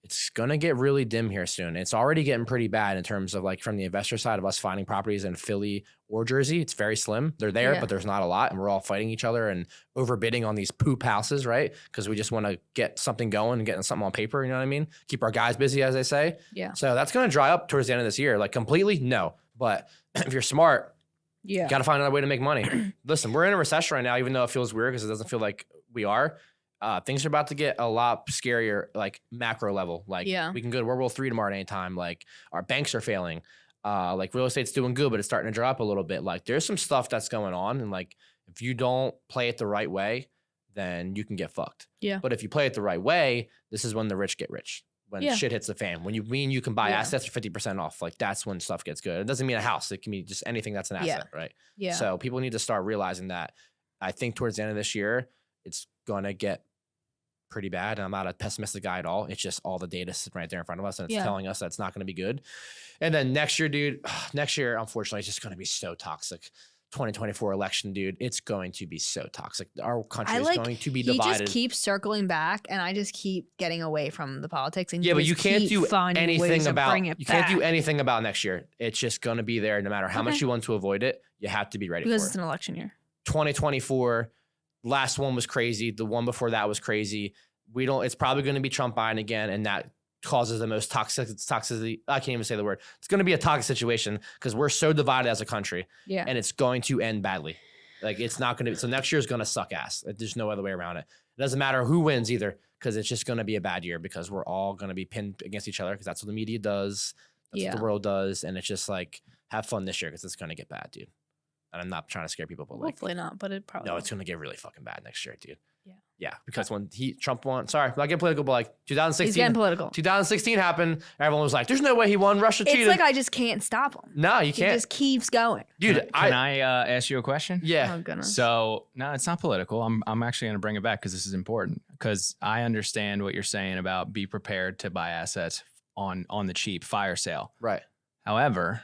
it's going to get really dim here soon. It's already getting pretty bad in terms of like from the investor side of us finding properties in Philly or Jersey. It's very slim. They're there, but there's not a lot. And we're all fighting each other and overbidding on these poop houses, right? Because we just want to get something going and getting something on paper. You know what I mean? Keep our guys busy, as they say. Yeah. So that's going to dry up towards the end of this year. Like completely, no. But if you're smart, you got to find another way to make money. Listen, we're in a recession right now, even though it feels weird because it doesn't feel like we are. Things are about to get a lot scarier, like macro level. Like we can go to World War III tomorrow at any time. Like our banks are failing. Like real estate's doing good, but it's starting to drop a little bit. Like there's some stuff that's going on. And like, if you don't play it the right way, then you can get fucked. Yeah. But if you play it the right way, this is when the rich get rich. When shit hits the fan. When you can buy assets for 50% off, like that's when stuff gets good. It doesn't mean a house. It can be just anything that's an asset, right? Yeah. So people need to start realizing that. I think towards the end of this year, it's going to get pretty bad. And I'm not a pessimistic guy at all. It's just all the data sitting right there in front of us and it's telling us that it's not going to be good. And then next year, dude, unfortunately, it's just going to be so toxic. 2024 election, dude, it's going to be so toxic. Our country is going to be divided. He just keeps circling back, and I just keep getting away from the politics. And but you can't do anything about can't do anything about next year. It's just going to be there, no matter how much you want to avoid it. You have to be ready because for it. It's an election year. 2024, last one was crazy. The one before that was crazy. It's probably going to be Trump Biden again, and that causes the most toxicity. I can't even say the word. It's going to be a toxic situation because we're so divided as a country. Yeah. And it's going to end badly. Like it's not going to. So next year is going to suck ass. There's no other way around it. It doesn't matter who wins either because it's just going to be a bad year because we're all going to be pinned against each other because that's what the media does. That's what the world does. And it's just like, have fun this year because it's going to get bad, dude. And I'm not trying to scare people, but hopefully not, but it probably it's going to get really fucking bad next year, dude. Yeah, because when Trump won, sorry, not getting political, but like 2016, he's getting political. 2016 happened. Everyone was like, "There's no way he won. Russia cheated." It's like I just can't stop him. No, you can't. He just keeps going, dude. Can I ask you a question? Yeah. Oh goodness. So no, it's not political. I'm actually going to bring it back because this is important. Because I understand what you're saying about be prepared to buy assets on the cheap, fire sale. Right. However,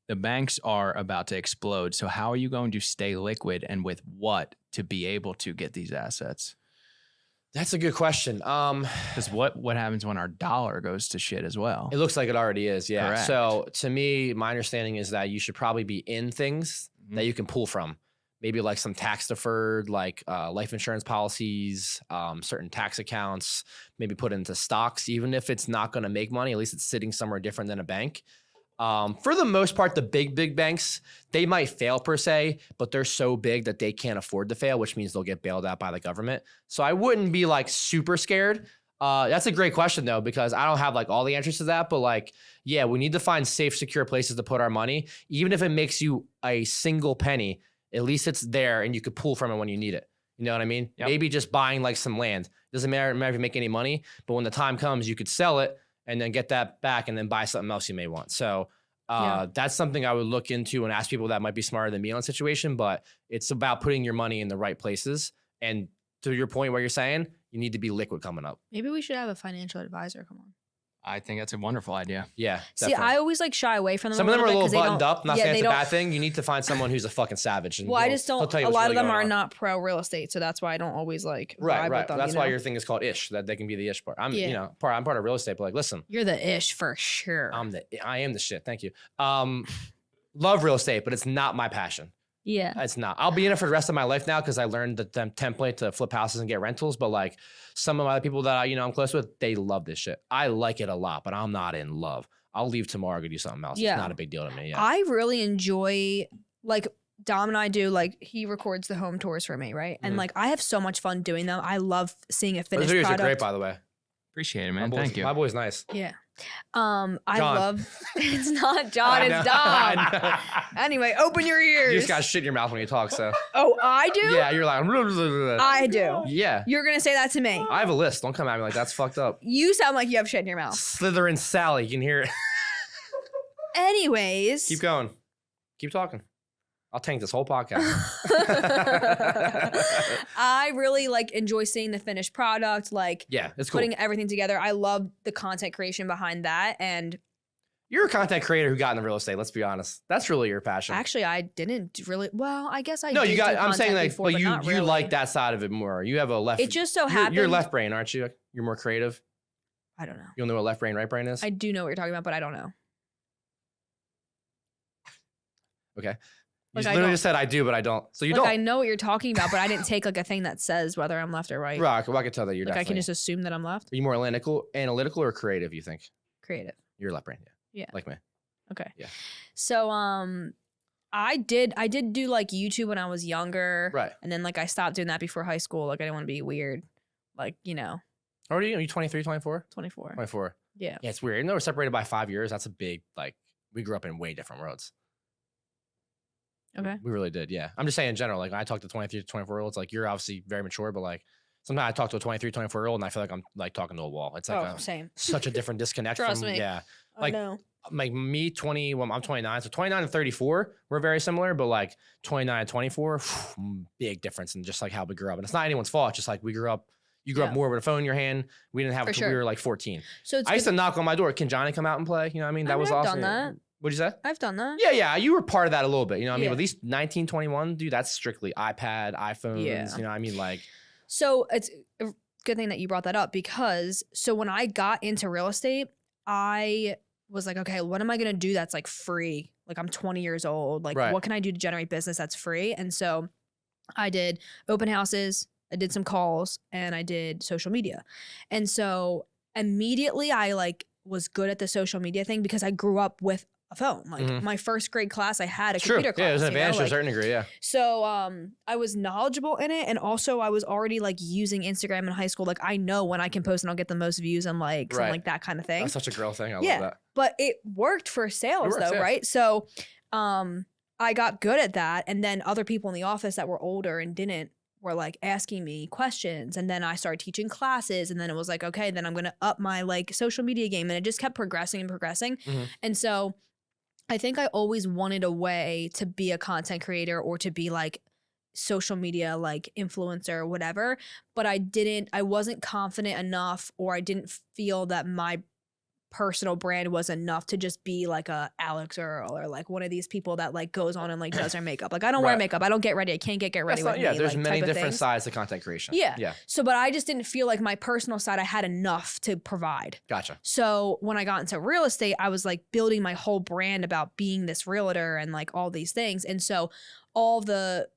the banks are about to explode. So how are you going to stay liquid and with what to be able to get these assets? That's a good question. Because what happens when our dollar goes to shit as well? It looks like it already is. Yeah. Correct. So to me, my understanding is that you should probably be in things that you can pull from. Maybe like some tax deferred, like life insurance policies, certain tax accounts, maybe put into stocks, even if it's not going to make money, at least it's sitting somewhere different than a bank. For the most part, the big banks, they might fail per se, but they're so big that they can't afford to fail, which means they'll get bailed out by the government. So I wouldn't be like super scared. That's a great question though, because I don't have like all the answers to that, but like, yeah, we need to find safe, secure places to put our money. Even if it makes you a single penny, at least it's there and you could pull from it when you need it. You know what I mean? Yep. Maybe just buying like some land. Doesn't matter if you make any money, but when the time comes, you could sell it and then get that back and then buy something else you may want. So that's something I would look into and ask people that might be smarter than me on the situation, but it's about putting your money in the right places. And to your point where you're saying, you need to be liquid coming up. Maybe we should have a financial advisor come on. I think that's a wonderful idea. Yeah. See, definitely. I always like shy away from them. Some of them are a little buttoned don't- up. Not saying it's a bad thing. You need to find someone who's a fucking savage. And Well, I he'll- just he'll don't. tell you A what's lot really of them going are on. not pro real estate, so that's why I don't always like Right. vibe with them. That's you why know? your thing is called ish. That they can be the ish part. I'm Yeah. I'm part of real estate, but like, listen, You're the ish for sure. I am the shit. Thank you. Love real estate, but it's not my passion. Yeah. It's not. I'll be in it for the rest of my life now because I learned the template to flip houses and get rentals. But like some of my people that I'm close with, they love this shit. I like it a lot, but I'm not in love. I'll leave tomorrow, go do something else. Yeah. It's not a big deal to me. Yeah. I really enjoy, like, Dom and I do, like, he records the home tours for me, right? And like, I have so much fun doing them. I love seeing a Those finished videos product. are great, by the way. Appreciate it, man. My boy's- Thank you. My boy's nice. Yeah. I John. love. It's not John. I It's know. Dom. I know. Anyway, open your ears. You just got shit in your mouth when you talk, so. Oh, I do. Yeah, you're like. I do. Yeah. You're gonna say that to me. I have a list. Don't come at me like that's fucked up. You sound like you have shit in your mouth. Slytherin Sally. You can hear it. Anyways. Keep going. Keep talking. I'll tank this whole podcast. I really like enjoy seeing the finished product, like Yeah, it's cool. putting everything together. I love the content creation behind that. And You're a content creator who got into real estate. Let's be honest. That's really your passion. actually, I didn't really. Well, I guess I No, did you got. do I'm saying content like, before, but but not you really. like that side of it more. You have a left. It just so you're happened. left brain, aren't you? You're more creative. I don't know. You'll know what left brain, right brain is. I do know what you're talking about, but I don't know. Okay. You Like, just I literally don't- just said I do, but I don't. So you Like, don't. I know what you're talking about, but I didn't take like a thing that says whether I'm left or right. Right. Well, I can tell that you're Like I can definitely. just assume that I'm left. Are you more analytical or creative? You think Creative. you're left brain? Yeah. Yeah. Like me. Okay. Yeah. So I did do like YouTube when I was younger. Right. And then like I stopped doing that before high school. Like I didn't want to be weird. Like, How old are you? Are you 23, 24? 24. 24. Yeah. Yeah, it's weird. Even though we're separated by 5 years, that's a big, like, we grew up in way different roads. Okay. We really did, yeah. I'm just saying in general, like, when I talk to 23 to 24-year-olds, like, you're obviously very mature, but, like, sometimes I talk to a 23, 24-year-old and I feel like I'm like talking to a wall. It's like same. such a different disconnect. Trust from, me. Yeah. Like, I know. Like me, 20, well, I'm 29. So 29 and 34, we're very similar, but like 29 and 24, big difference in just like how we grew up. And it's not anyone's fault. It's just like you grew up more with a phone in your hand. We didn't have it until we were like 14. So I used to knock on my door. Can Johnny come out and play? You know what I mean? That was awesome. I've done that. What'd you say? I've done that. Yeah. You were part of that a little bit. You know what I mean? But at least 19, 21, dude, that's strictly iPad, iPhones. Yeah. You know what I mean? Like. So it's a good thing that you brought that up because when I got into real estate, I was like, okay, what am I going to do that's like free? Like I'm 20 years old. Like what can I do to generate business that's free? And so I did open houses, I did some calls, and I did social media. And so immediately I like was good at the social media thing because I grew up with a phone. Like my first grade class, I had a computer class. Yeah, it was an advantage to a certain degree, yeah. So I was knowledgeable in it, and also I was already like using Instagram in high school. Like I know when I can post and I'll get the most views and likes and like that kind of thing. That's such a girl thing. I love that. But it worked for sales right? So I got good at that, and then other people in the office that were older and didn't were like asking me questions, and then I started teaching classes, and then it was like, okay, then I'm gonna up my like social media game, and it just kept progressing and progressing. And so I think I always wanted a way to be a content creator or to be like social media like influencer or whatever, but I wasn't confident enough, or I didn't feel that my personal brand was enough to just be like a Alex Earl or like one of these people that like goes on and like does their makeup. Like I don't wear makeup. I don't get ready. I can't get ready with me. Yeah, there's like, many different sides to content creation. Yeah. So, but I just didn't feel like my personal side I had enough to provide. Gotcha. So when I got into real estate, I was like building my whole brand about being this realtor and like all these things. And so all the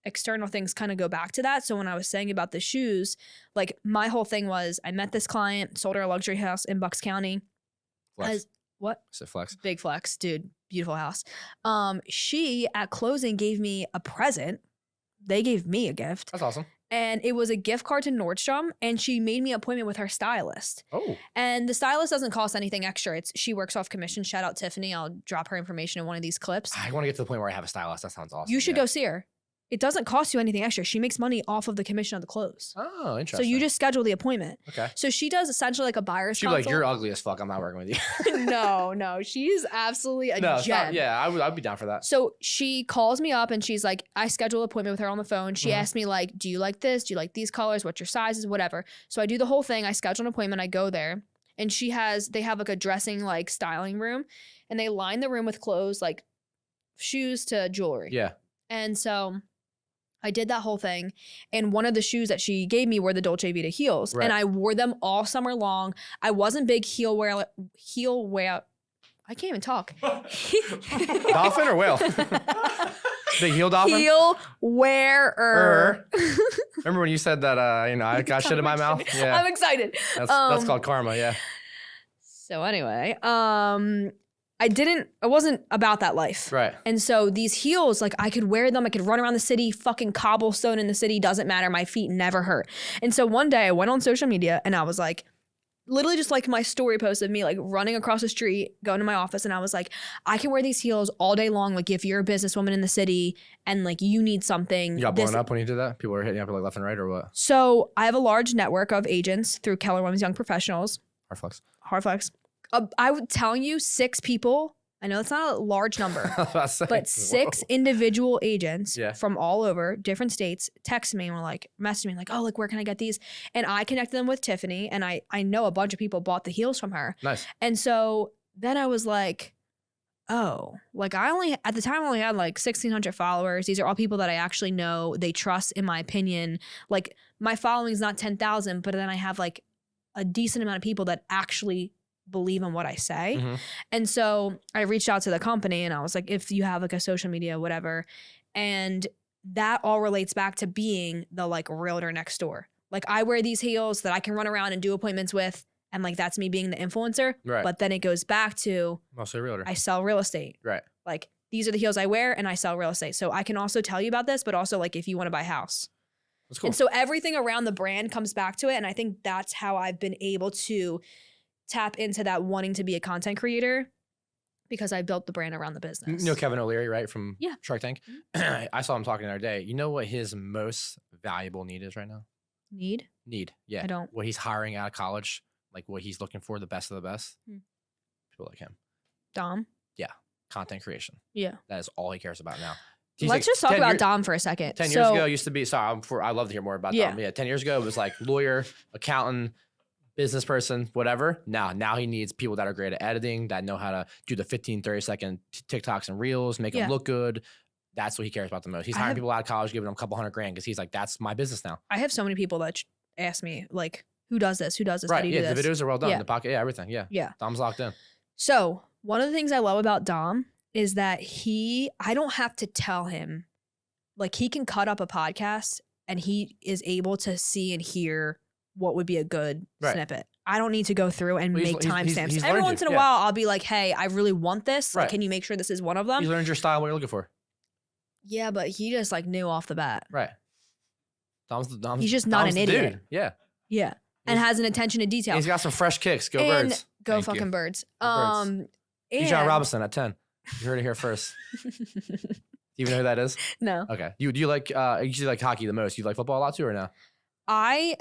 external things kind of go back to that. So when I was saying about the shoes, like my whole thing was I met this client, sold her a luxury house in Bucks County. What? Is it flex? Big flex, dude. Beautiful house. She at closing gave me a present. They gave me a gift. That's awesome. And it was a gift card to Nordstrom, and she made me an appointment with her stylist. Oh. And the stylist doesn't cost anything extra. She works off commission. Shout out Tiffany. I'll drop her information in one of these clips. I want to get to the point where I have a stylist. That sounds awesome. You should go see her. It doesn't cost you anything extra. She makes money off of the commission of the close. Oh, interesting. So you just schedule the appointment. Okay. So she does essentially like a buyer's consult. She'd be like, you're ugly as fuck. I'm not working with you. No. She's absolutely a gem. I'd be down for that. So she calls me up and she's like, I schedule an appointment with her on the phone. She asked me like, do you like this? Do you like these colors? What's your sizes? Whatever. So I do the whole thing. I schedule an appointment. I go there, and they have like a dressing like styling room, and they line the room with clothes like shoes to jewelry. Yeah. And so I did that whole thing, and one of the shoes that she gave me were the Dolce Vita heels, and I wore them all summer long. I wasn't big heel wear. I can't even talk. Dolphin or whale? Big heel dolphin? Heel wearer. Remember when you said that, I got shit in my mouth? Yeah. I'm excited. That's called karma, yeah. So anyway, I wasn't about that life. Right. And so these heels, like I could wear them. I could run around the city, fucking cobblestone in the city. Doesn't matter. My feet never hurt. And so one day I went on social media and I was like, literally just like my story post of me like running across the street, going to my office. And I was like, I can wear these heels all day long. Like if you're a businesswoman in the city and like you need something. You got blown up when you did that? People were hitting you up like left and right or what? So I have a large network of agents through Keller Williams Young Professionals. Hard flex. I would tell you 6 people. I know it's not a large number, but 6 individual agents from all over different states text me and were like, message me like, oh, like where can I get these? And I connected them with Tiffany, and I know a bunch of people bought the heels from her. Nice. And so then I was like, oh, like at the time I only had like 1,600 followers. These are all people that I actually know. They trust, in my opinion. Like my following is not 10,000, but then I have like a decent amount of people that actually believe in what I say. And so I reached out to the company and I was like, if you have like a social media, whatever. And that all relates back to being the like realtor next door. Like I wear these heels that I can run around and do appointments with. And like, that's me being the influencer. Right. But then it goes back to also a realtor. I sell real estate. Right. Like these are the heels I wear and I sell real estate. So I can also tell you about this, but also like if you want to buy a house. That's cool. And so everything around the brand comes back to it. And I think that's how I've been able to tap into that wanting to be a content creator, because I built the brand around the business. You know Kevin O'Leary, right? From Shark Tank? Mm-hmm. I saw him talking the other day. You know what his most valuable need is right now? Need? Yeah. I don't. What he's hiring out of college, like what he's looking for, the best of the best. People like him. Dom? Yeah. Content creation. Yeah. That is all he cares about now. Let's just talk about Dom for a second. 10 years ago, it used to be, sorry, I'd love to hear more about Dom. Yeah, 10 years ago, it was like lawyer, accountant, business person, whatever. Now he needs people that are great at editing, that know how to do the 15, 30-second TikToks and reels, make them look good. That's what he cares about the most. He's hiring people out of college, giving them a couple $100,000 because he's like, that's my business now. I have so many people that ask me, like, who does this? Who does this? Right, How do you do this? The videos are well done. The pocket, everything. Yeah. Dom's locked in. So one of the things I love about Dom is that I don't have to tell him, like, he can cut up a podcast and he is able to see and hear what would be a good snippet. I don't need to go through and make timestamps. Every once in a while, I'll be like, hey, I really want this. Like, can you make sure this is one of them? He's learned your style, what you're looking for. Yeah, but he just like knew off the bat. Right. He's just not an idiot. Dude. Yeah. Yeah. And has an attention to detail. He's got some fresh kicks. Go Birds. Go Thank fucking you. Birds. John Robinson at 10. You heard it here first. Do you even know who that is? No. Okay. Do you like usually like hockey the most? You like football a lot too, or no? I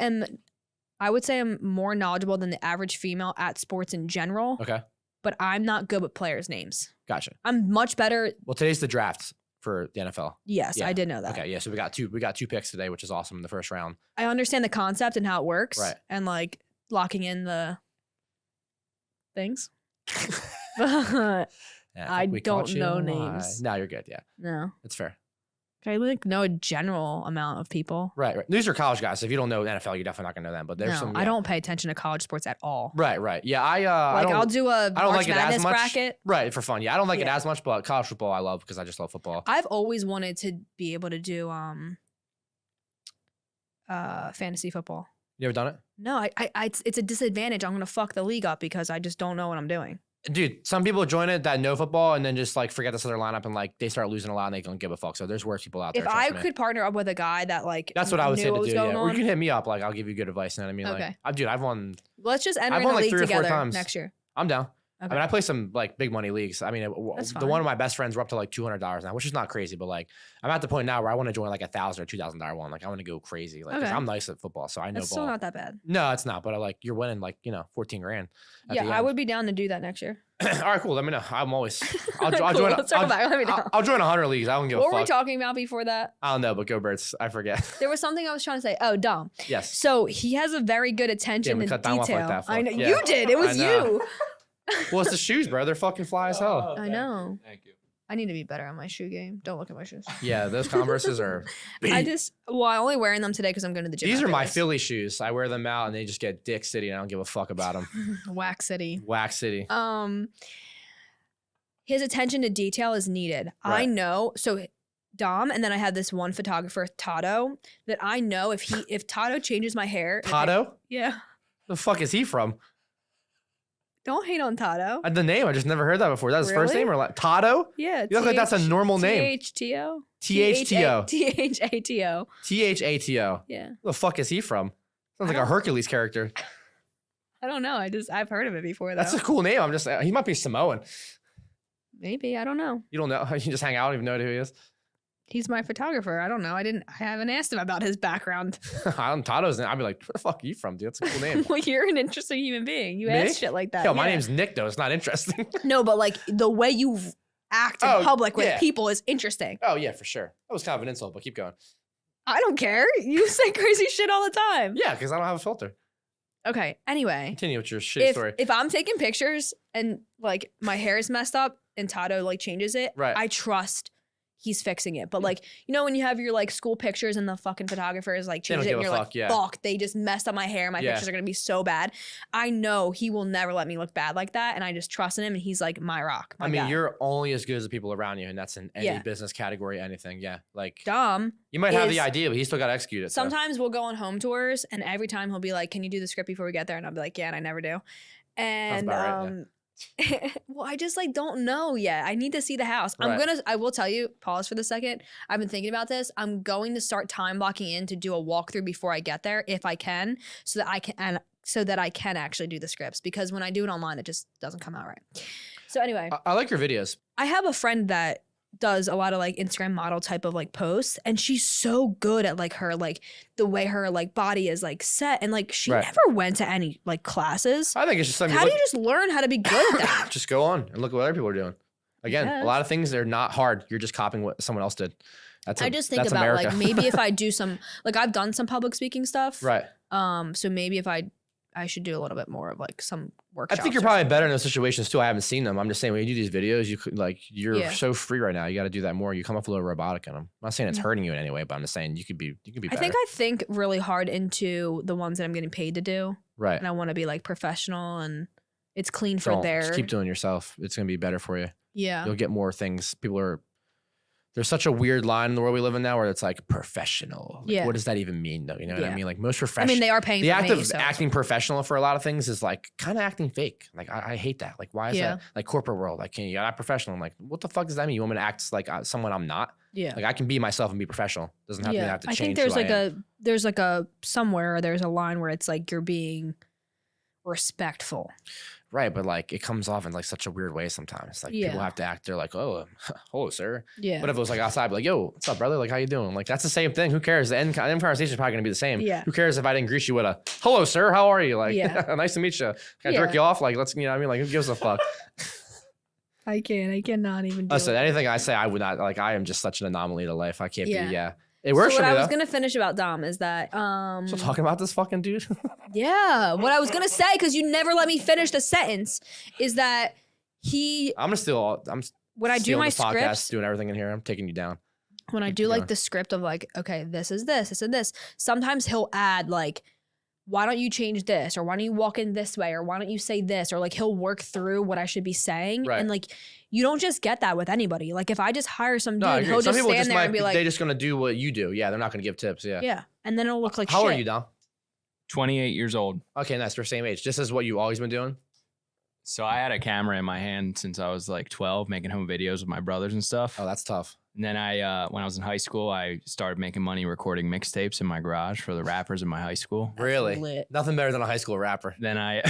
would say I'm more knowledgeable than the average female at sports in general. Okay. But I'm not good with players' names. Gotcha. I'm much better. Well, today's the draft for the NFL. Yes, I did know that. Okay, yeah. So we got two picks today, which is awesome in the first round. I understand the concept and how it works. Right. And like locking in the things. I don't know names. No, you're good. Yeah. No. It's fair. I like know a general amount of people. Right. These are college guys. So if you don't know NFL, you're definitely not gonna know them. But there's some. I don't pay attention to college sports at all. Right. Yeah. I'll do a March Madness bracket. Right, for fun. Yeah, I don't like it as much, but college football I love because I just love football. I've always wanted to be able to do fantasy football. You ever done it? No, it's a disadvantage. I'm gonna fuck the league up because I just don't know what I'm doing. Dude, some people join it that know football and then just like forget this other lineup and like they start losing a lot and they don't give a fuck. So there's worse people out there. If I could partner up with a guy that like that's what I would say to do. Yeah, or on. you can hit me up. Like I'll give you good advice. You know what I mean? Okay. Like, I've won. Let's just enter in a league together next year. I'm down. Okay. I mean, I play some like big money leagues. I mean, the one of my best friends, we're up to like $200 now, which is not crazy, but like I'm at the point now where I want to join like $1,000 or $2,000 one. Like I want to go crazy. Like 'cause I'm nice at football, so I know. It's still not that bad. No, it's not. But I like you're winning like $14,000. Yeah, I would be down to do that next year. All right, cool. Let me know. I'm always. I'll cool. join. Let's circle back. Let me know. I'll join 100 leagues. I don't give a fuck. What were we talking about before that? I don't know, but go Birds. I forget. There was something I was trying to say. Oh, Dom. Yes. So he has a very good attention to detail. Like that, I know you did. It was you. Well, it's the shoes, bro. They're fucking fly as hell. I know. Thank you. I need to be better on my shoe game. Don't look at my shoes. Yeah, those Converses are. I'm only wearing them today because I'm going to the gym. These are my Philly shoes. I wear them out and they just get Dick City and I don't give a fuck about them. Wax City. Wax City. His attention to detail is needed. Right. I know. So Dom, and then I had this one photographer, Tato, that I know if Tato changes my hair. Tato? Yeah. The fuck is he from? Don't hate on Tato. The name, I just never heard that before. That's his first name or like Tato? Yeah. You look like that's a normal name. T-H-T-O? T-H-T-O. T-H-A-T-O. T-H-A-T-O. Yeah. Where the fuck is he from? Sounds like a Hercules character. I don't know. I've heard of it before though. That's a cool name. He might be Samoan. Maybe. I don't know. You don't know? You just hang out and even know who he is? He's my photographer. I don't know. I haven't asked him about his background. Tato's name. I'd be like, where the fuck are you from, dude? That's a cool name. Well, you're an interesting human being. You ask shit like that. Yo, my name's Nick, though. It's not interesting. No, but like the way you act in public with people is interesting. Oh, yeah, for sure. That was kind of an insult, but keep going. I don't care. You say crazy shit all the time. Yeah, because I don't have a filter. Okay. Anyway. Continue with your shit story. If I'm taking pictures and like my hair is messed up and Tato like changes it, I trust he's fixing it. But like, you know, when you have your like school pictures and the fucking photographers like change it and you're like, fuck, they just messed up my hair. My pictures are going to be so bad. I know he will never let me look bad like that. And I just trust in him and he's like my rock. My guy. You're only as good as the people around you. And that's in any business category, anything. Yeah. Like Dom. You might have the idea, but he's still got to execute it. Sometimes we'll go on home tours and every time he'll be like, can you do the script before we get there? And I'll be like, yeah, and I never do. And well, I just like don't know yet. I need to see the house. I will tell you, pause for the second. I've been thinking about this. I'm going to start time blocking in to do a walkthrough before I get there if I can, so that I can actually do the scripts, because when I do it online, it just doesn't come out right. So anyway. I like your videos. I have a friend that does a lot of like Instagram model type of like posts, and she's so good at like her like the way her like body is like set, and like she never went to any like classes. I think it's just something. How do you just learn how to be good at that? Just go on and look at what other people are doing. Again, a lot of things are not hard. You're just copying what someone else did. I just think about America. Like maybe if I do some like I've done some public speaking stuff. Right. So maybe if I should do a little bit more of like some workshops. I think you're probably better in those situations too. I haven't seen them. I'm just saying when you do these videos, you could like you're so free right now. You got to do that more. You come off a little robotic in them. I'm not saying it's hurting you in any way, but I'm just saying you could be better. I think really hard into the ones that I'm getting paid to do. Right. And I want to be like professional and it's clean for there. Just keep doing yourself. It's gonna be better for you. Yeah. You'll get more things. There's such a weird line in the world we live in now where it's like professional. Like, what does that even mean though? You know what I mean? Like most professional. I mean, they are paying the for act me, of acting professional for a lot of things is like kind of acting fake. Like I hate that. Like why is that? Like corporate world, like you're not professional. I'm like, what the fuck does that mean? You want me to act like someone I'm not? Yeah. Like I can be myself and be professional. Doesn't have to have to change. I think there's like a somewhere there's a line where it's like you're being respectful. Right, but like it comes off in like such a weird way sometimes. Like people have to act. They're like, "Oh, hello, sir." Yeah. But if it was like outside, I'd be like, "Yo, what's up, brother? Like, how you doing?" Like that's the same thing. Who cares? The end conversation is probably gonna be the same. Yeah. Who cares if I didn't greet you with a "Hello, sir. How are you?" Like, nice to meet you. Can I jerk you off? Like, let's, you know what I mean? Like, who gives a fuck? I cannot even. Listen, anything I say, I would not like. I am just such an anomaly to life. I can't be. Yeah. It works so for me, what I was gonna finish about Dom is that still talking about this fucking dude. Yeah, what I was gonna say, because you never let me finish the sentence, is that I'm when I do my scripts, doing everything in here. I'm taking you down. When I do like the script of like, okay, this is this, this and this. Sometimes he'll add like, why don't you change this, or why don't you walk in this way, or why don't you say this, or like he'll work through what I should be saying, and like. You don't just get that with anybody. Like if I just hire some dude, he'll just stand there and be like, they're just gonna do what you do. Yeah, they're not gonna give tips. Yeah. Yeah, and then it'll look like How shit. are you, Dom? 28 years old. Okay, nice. We're same age. This is what you've always been doing? So I had a camera in my hand since I was like 12, making home videos with my brothers and stuff. Oh, that's tough. And then when I was in high school, I started making money recording mixtapes in my garage for the rappers in my high school. Really? Lit. Nothing better than a high school rapper. Then I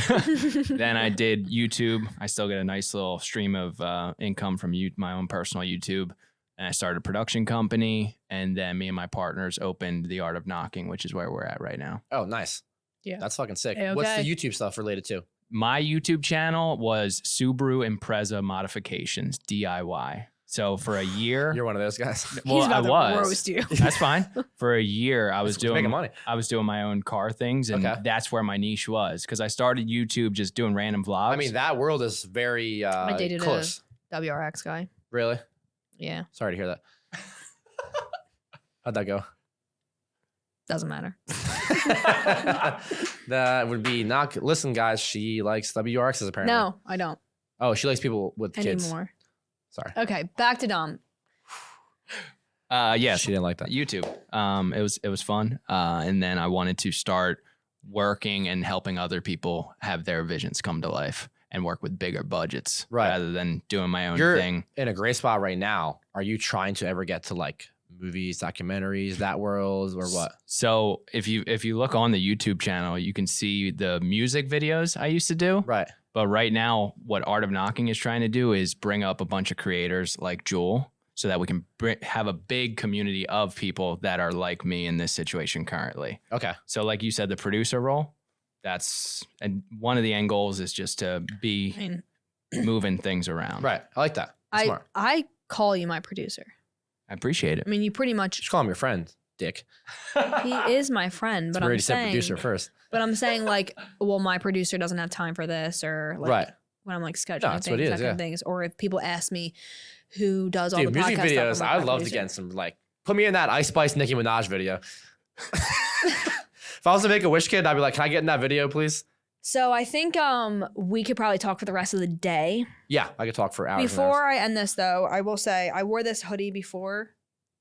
did YouTube. I still get a nice little stream of income from my own personal YouTube. And I started a production company. And then me and my partners opened The Art of Knocking, which is where we're at right now. Oh, nice. Yeah. That's fucking sick. Okay. What's the YouTube stuff related to? My YouTube channel was Subaru Impreza Modifications, DIY. So for a year, you're one of those guys. Well, He's about I to was. Roast you. That's fine. For a year, I was making money. I was doing my own car things, and that's where my niche was, because I started YouTube just doing random vlogs. I mean, that world is very I dated close. A WRX guy. Really? Yeah. Sorry to hear that. How'd that go? Doesn't matter. That would be not. Listen, guys, she likes WRXs apparently. No, I don't. Oh, she likes people with kids. Anymore. Sorry. Okay, back to Dom. Yes, she didn't like that. YouTube. It was fun. And then I wanted to start working and helping other people have their visions come to life and work with bigger budgets rather than doing my own thing. You're in a great spot right now. Are you trying to ever get to like movies, documentaries, that world, or what? So if you look on the YouTube channel, you can see the music videos I used to do. Right. But right now, what Art of Knocking is trying to do is bring up a bunch of creators like Jewel, so that we can have a big community of people that are like me in this situation currently. Okay. So like you said, the producer role, and one of the end goals is just to be moving things around. Right. I like that. That's smart. I call you my producer. I appreciate it. I mean, you pretty much. Just call him your friend, dick. He is my friend, but I'm saying producer first. But I'm saying like, well, my producer doesn't have time for this, or like when I'm like scheduling things, that kind of things, or if people ask me who does all the music podcast videos, stuff, I'd love to get some like put me in that Ice Spice Nicki Minaj video. If I was to make a Wish Kid, I'd be like, can I get in that video, please? So I think we could probably talk for the rest of the day. Yeah, I could talk for hours. Before I end this, though, I will say I wore this hoodie before,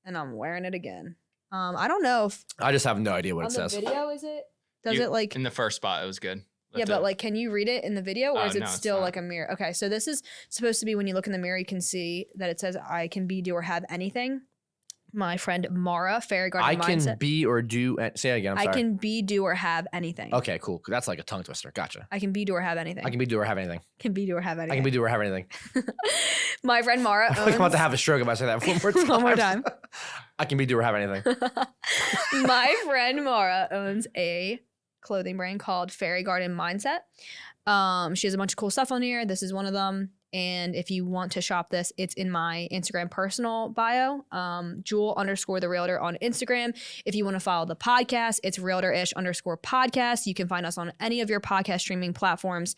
and I'm wearing it again. I don't know if I just have no idea what it says. On the video, is it? Does it like in the first spot? It was good. But like, can you read it in the video, or is it no, still like a mirror? Okay, so this is supposed to be when you look in the mirror, you can see that it says, "I can be, do, or have anything." My friend Mara, Fairy Garden I Mindset. can be or do. Say it again. I'm sorry. I can be, do, or have anything. Okay, cool. That's like a tongue twister. Gotcha. I can be, do, or have anything. I can be, do, or have anything. Can be, do, or have anything. I can be, do, or have anything. My friend Mara owns... I'm about to have a stroke if I say that one more time. One more time. I can be, do, or have anything. My friend Mara owns a clothing brand called Fairy Garden Mindset. She has a bunch of cool stuff on here. This is one of them. And if you want to shop this, it's in my Instagram personal bio, Jewel_the Realtor on Instagram. If you want to follow the podcast, it's Realtor-ish_podcast. You can find us on any of your podcast streaming platforms.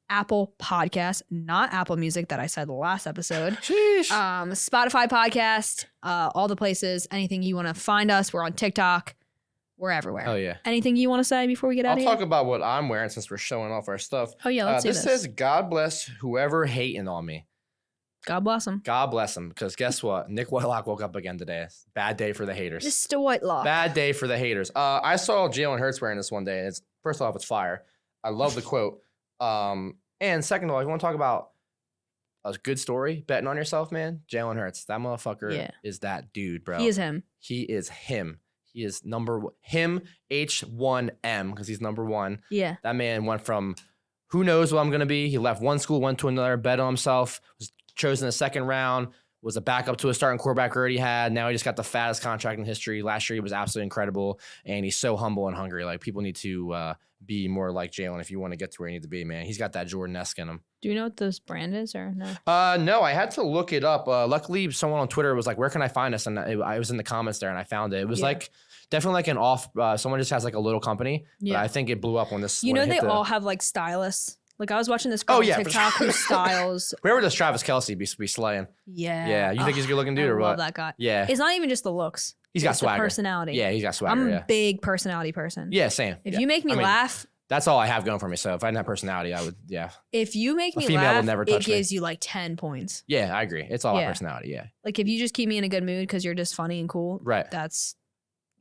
Apple Podcasts, not Apple Music that I said the last episode. Sheesh. Spotify Podcast, all the places. Anything you want to find us. We're on TikTok. We're everywhere. Oh, yeah. Anything you want to say before we get out I'll of here? talk about what I'm wearing since we're showing off our stuff. Oh, yeah, let's see this. This says, God bless whoever hating on me. God bless him. God bless him. Because guess what? Nick Whitelock woke up again today. Bad day for the haters. Mr. Whitelock. Bad day for the haters. I saw Jalen Hurts wearing this one day. And first off, it's fire. I love the quote. And second of all, if you want to talk about a good story, betting on yourself, man, Jalen Hurts. That motherfucker is that dude, bro. He is him. He is him. He is him, H1M, because he's number one. Yeah. That man went from who knows what I'm going to be. He left one school, went to another, bet on himself, was chosen in the second round, was a backup to a starting quarterback he already had. Now he just got the fattest contract in history. Last year he was absolutely incredible, and he's so humble and hungry. Like, people need to be more like Jalen if you want to get to where you need to be, man. He's got that Jordan-esque in him. Do you know what this brand is or no? No, I had to look it up. Luckily, someone on Twitter was like, where can I find this? And I was in the comments there and I found it. It was like definitely like an off, someone just has like a little company. Yeah. But I think it blew up when this. You know, they all have like stylists. Like, I was watching this girl on TikTok who styles. Where does Travis Kelce be slaying? Yeah. Yeah. You think he's a good looking dude or what? I love that guy. Yeah. It's not even just the looks. He's got swagger. Personality. Yeah, he's got swagger. I'm a big personality person. Yeah, same. If you make me laugh. That's all I have going for me. So if I didn't have personality, I would, If you make me laugh, it gives you like 10 points. Yeah, I agree. It's all about personality. Yeah. Like, if you just keep me in a good mood because you're just funny and cool. Right. That's,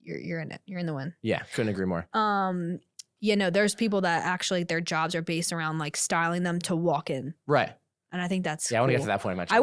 you're in it. You're in the win. Yeah. Couldn't agree more. There's people that actually their jobs are based around like styling them to walk in. Right. And I think that's I want to get to that point. I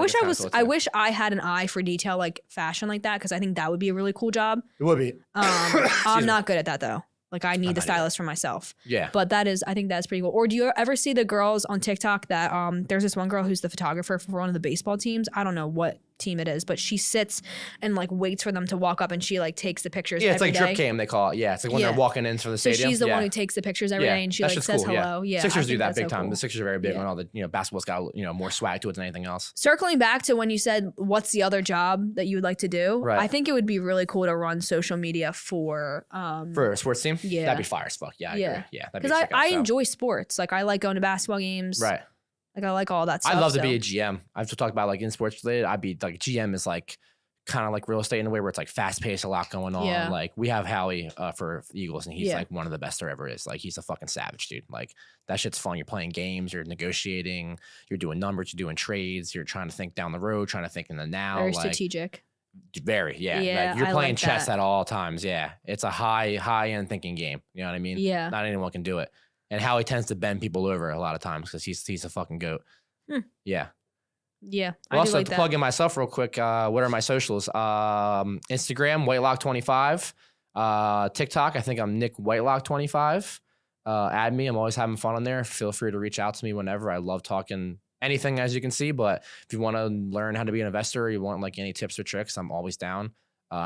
wish I had an eye for detail, like fashion like that. Cause I think that would be a really cool job. It would be. I'm not good at that though. Like, I need the stylist for myself. Yeah. But I think that's pretty cool. Or do you ever see the girls on TikTok that there's this one girl who's the photographer for one of the baseball teams. I don't know what team it is, but she sits and like waits for them to walk up and she like takes the pictures. Yeah, it's like drip cam, they call it. Yeah, it's like when they're walking into the stadium. So she's the one who takes the pictures every day and she like says hello. Yeah. Sixers do that big time. The Sixers are very big on all the, basketball's got, more swag to it than anything else. Circling back to when you said, what's the other job that you would like to do? Right. I think it would be really cool to run social media for a sports team? Yeah. That'd be fire as fuck. Yeah, I agree. Yeah. Because I enjoy sports. Like, I like going to basketball games. Right. Like, I like all that stuff. I'd love to be a GM. I've talked about like in sports related. I'd be like, GM is like kind of like real estate in a way where it's like fast paced, a lot going on. Yeah. Like, we have Howie for the Eagles, and he's like one of the best there ever is. Like, he's a fucking savage, dude. Like, that shit's fun. You're playing games, you're negotiating, you're doing numbers, you're doing trades, you're trying to think down the road, trying to think in the now. Very strategic. Very, yeah. Like, you're playing chess at all times. Yeah. It's a high end thinking game. You know what I mean? Yeah. Not anyone can do it. And Howie tends to bend people over a lot of times because he's a fucking goat. Yeah. Yeah. Also, like to plug in myself real quick, what are my socials? Instagram, Whitelock25. TikTok, I think I'm Nick Whitelock25. Add me. I'm always having fun on there. Feel free to reach out to me whenever. I love talking anything, as you can see. But if you want to learn how to be an investor or you want like any tips or tricks, I'm always down.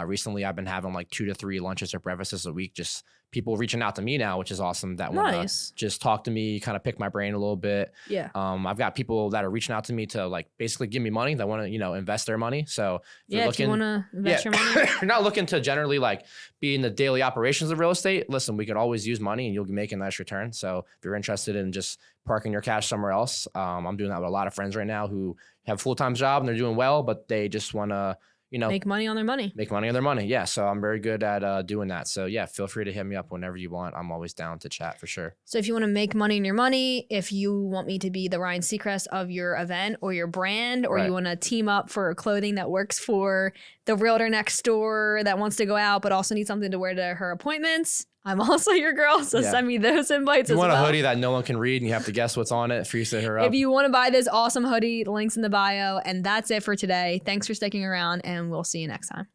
Recently, I've been having like 2 to 3 lunches or breakfasts a week, just people reaching out to me now, which is awesome. That want to just talk to me, kind of pick my brain a little bit. Yeah. I've got people that are reaching out to me to like basically give me money that want to, invest their mony. So if you want to invest your money, if you're not looking to generally like be in the daily operations of real estate, listen, we could always use money and you'll be making a nice return. So if you're interested in just parking your cash somewhere else, I'm doing that with a lot of friends right now who have a full-time job and they're doing well, but they just want to, make money on their money. Make money on their money. Yeah. So I'm very good at doing that. So yeah, feel free to hit me up whenever you want. I'm always down to chat for sure. So if you want to make money in your money, if you want me to be the Ryan Seacrest of your event or your brand, or you want to team up for clothing that works for the realtor next door that wants to go out but also needs something to wear to her appointments, I'm also your girl, so send me those invites as well. You want a hoodie that no one can read and you have to guess what's on it for you to hit her up. If you want to buy this awesome hoodie, the link's in the bio. And that's it for today. Thanks for sticking around, and we'll see you next time.